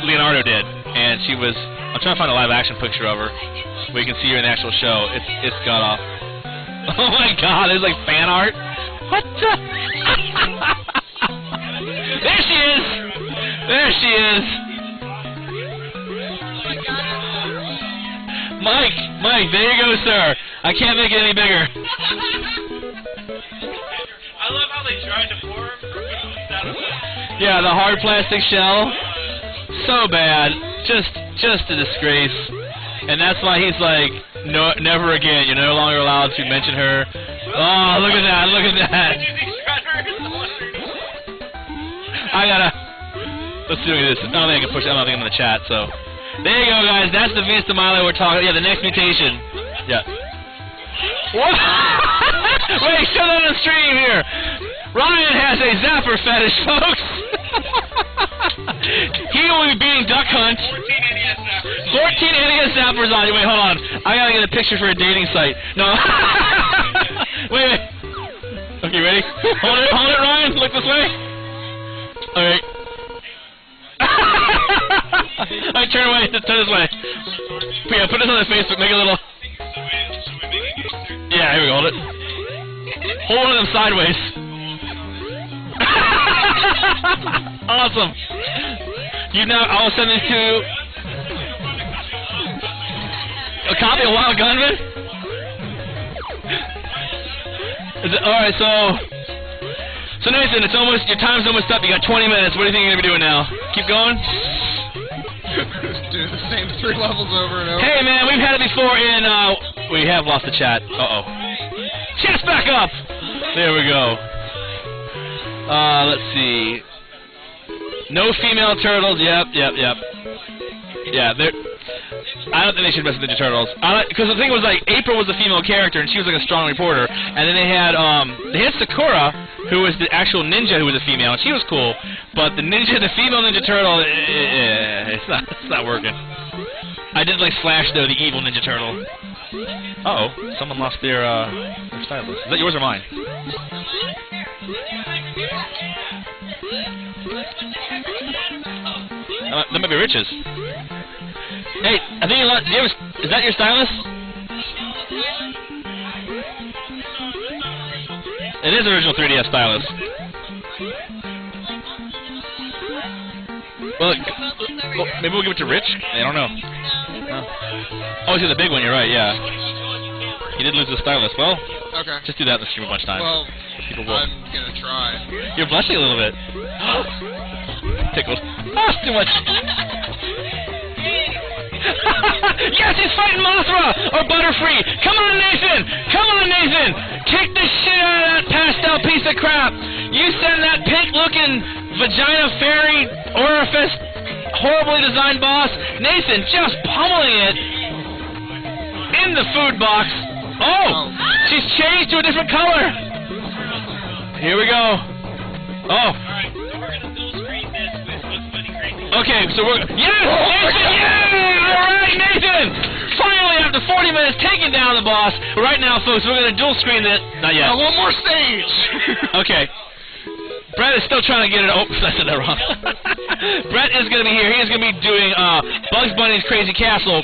Speaker 1: Leonardo did. And she was. I'm trying to find a live-action picture of her, where you can see her in the actual show. It's got off. Oh my God! There's like fan art. What the? There she is. There she is. Mike, there you go, sir. I can't make it any bigger.
Speaker 3: I love how they tried to form.
Speaker 1: Yeah, the hard plastic shell. So bad. Just a disgrace. And that's why he's like, no, never again. You're no longer allowed to mention her. Oh, look at that. Look at that. Let's do this. I don't think I can push it. I don't think I'm in the chat, so. There you go, guys. That's the Venus de Milo we're talking. Yeah, the next mutation. Yeah. What? Wait, show that on the stream here. Ryan has a zapper fetish, folks. He will be beating Duck Hunt. 14 NES zappers on you. Wait, hold on. I gotta get a picture for a dating site. No. Wait. Okay, ready? Hold it, Ryan. Look this way. All right. Alright, turn away. Turn this way. Yeah, put this on the Facebook. Make it a little. Yeah, here we go. Hold it. Hold one of them sideways. Awesome. I'll send this to a copy of Wild Gunman. Alright, so Nathan, your time's almost up. You got 20 minutes. What do you think you're gonna be doing now? Keep going.
Speaker 2: Just do the same 3 levels over and over.
Speaker 1: Hey man, we've had it before in we have lost the chat. Chat's back up! There we go. Let's see. No female turtles, yep. Yeah, I don't think they should mess with Ninja Turtles. Because the thing was, like, April was a female character, and she was like a strong reporter. And then they had Sakura, who was the actual ninja who was a female, and she was cool. But the female Ninja Turtle, it's not working. I did like Slash though, the evil Ninja Turtle. Someone lost their stylus. Is that yours or mine? That might be Rich's. Hey, I think you lost. Is that your stylus? It is original 3DS stylus. Well, maybe we'll give it to Rich? I don't know. Oh, he's the big one, you're right, yeah. He did lose the stylus. Well,
Speaker 2: okay.
Speaker 1: Just do that in the stream a bunch of times.
Speaker 2: Well,
Speaker 1: people will.
Speaker 2: I'm gonna try.
Speaker 1: You're blushing a little bit. Tickled. Oh, it's too much. Yes, he's fighting Mothra! Or Butterfree! Come on, Nathan! Come on, Nathan! Kick the shit out of that pastel piece of crap! You send that pink-looking vagina fairy orifice horribly designed boss, Nathan just pummeling it in the food box. Oh! She's changed to a different color! Here we go. Oh. Okay, so we're... Yes! Nathan! Yeah! Alright, Nathan! Finally, after 40 minutes, taking down the boss. Right now, folks, we're going to dual screen this. Not yet.
Speaker 2: One more stage!
Speaker 1: Okay. Brett is still trying to get it. Oh, I said that wrong. Brett is going to be here. He's going to be doing Bugs Bunny's Crazy Castle.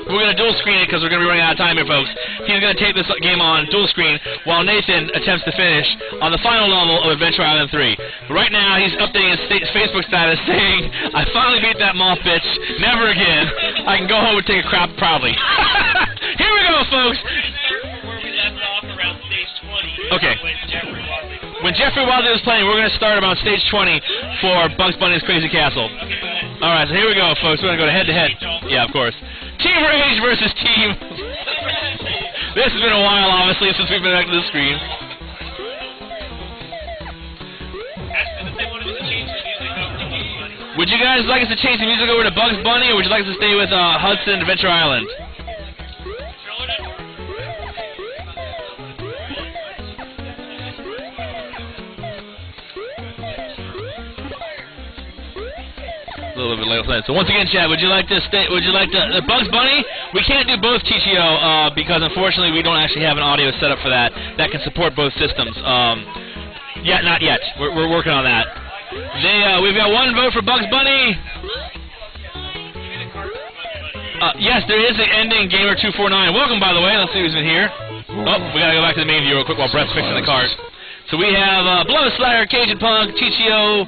Speaker 1: We're going to dual screen it because we're going to be running out of time here, folks. He's going to take this game on dual screen while Nathan attempts to finish on the final level of Adventure Island 3. But right now, he's updating his Facebook status saying, I finally beat that moth bitch. Never again. I can go home and take a crap proudly. Here we go, folks.
Speaker 3: Where we left off around stage 20.
Speaker 1: Okay.
Speaker 3: When
Speaker 1: When Jeffrey
Speaker 3: Jeffrey Wadley
Speaker 1: Wadley was playing, we're going to start about stage 20 for Bugs Bunny's Crazy Castle. Alright, so here we go, folks. We're going to go head-to-head. Yeah, of course. Team Rage versus Team... This has been a while, obviously, since we've been back to the screen. Would you guys like us to change the music over to Bugs Bunny, or would you like us to stay with Hudson Adventure Island? little bit late. So once again, Chad, would you like to Bugs Bunny? We can't do both TTO because unfortunately we don't actually have an audio setup for that can support both systems. Yeah, not yet. We're working on that. We've got one vote for Bugs Bunny. Yes, there is an ending Gamer249. Welcome, by the way. Let's see who's in here. Oh, we gotta go back to the main view real quick while Brett's fixing the card. So we have Blow Slayer, Cajun Punk, TTO,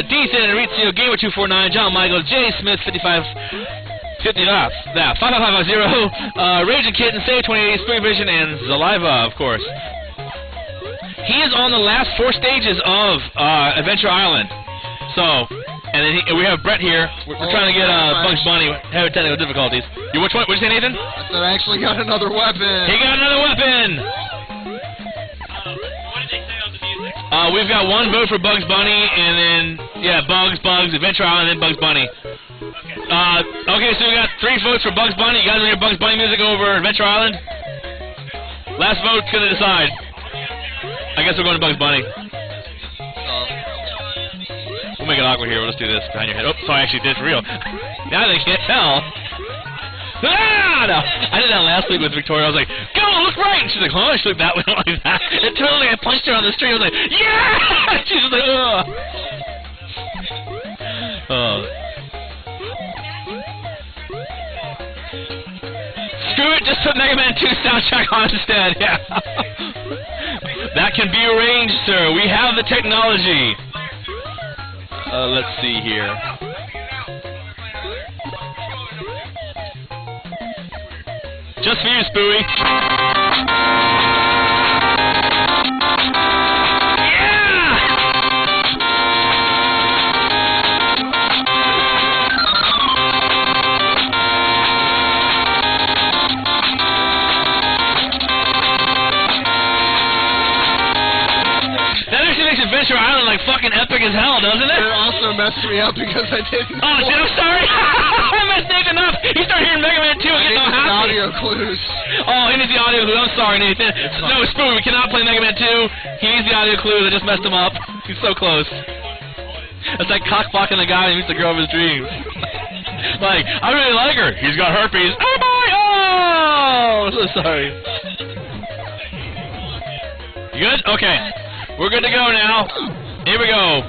Speaker 1: Deethan, Rizio, Gamer249, John Michael, Jay Smith, 55550, Raging Kitten, Say 2080, Spring Vision, and Zaliva, of course. He is on the last 4 stages of Adventure Island. So, and then we have Brett here. We're trying to get Bugs Bunny having technical difficulties. Which one? What did you say, Nathan?
Speaker 2: I said I actually got another weapon.
Speaker 1: He got another weapon. We've got one vote for Bugs Bunny, and then, Bugs, Adventure Island, and then Bugs Bunny. Okay, so we got 3 votes for Bugs Bunny. You guys want to hear Bugs Bunny music over Adventure Island? Last vote's going to decide. I guess we're going to Bugs Bunny. We'll make it awkward here. We'll just do this behind your head. Oh, sorry, actually did it for real. Now they can't tell. Ah, no. I did that last week with Victoria. I was like, go, look right. And she's like, huh? She looked that way, like that. And totally, I punched her on the street. I was like, yeah! She was like, ugh. Screw it, just put Mega Man 2 soundtrack on instead. Yeah. That can be arranged, sir. We have the technology. Let's see here. Just for you, Spooey. Adventure Island like fucking epic as hell, doesn't it?
Speaker 2: It also messed me up because I didn't.
Speaker 1: Oh, shit, I'm sorry. I messed Nathan up. He started hearing Mega Man 2 and getting all happy.
Speaker 2: Audio clues.
Speaker 1: Oh, he needs the audio clues. I'm sorry, Nathan. No, Spoo, we cannot play Mega Man 2. He needs the audio clues. I just messed him up. He's so close. It's like cock-blocking the guy who meets the girl of his dreams. Like, I really like her. He's got herpes. Oh, boy! Oh! I'm so sorry. You good? Okay. We're good to go now. Here we go.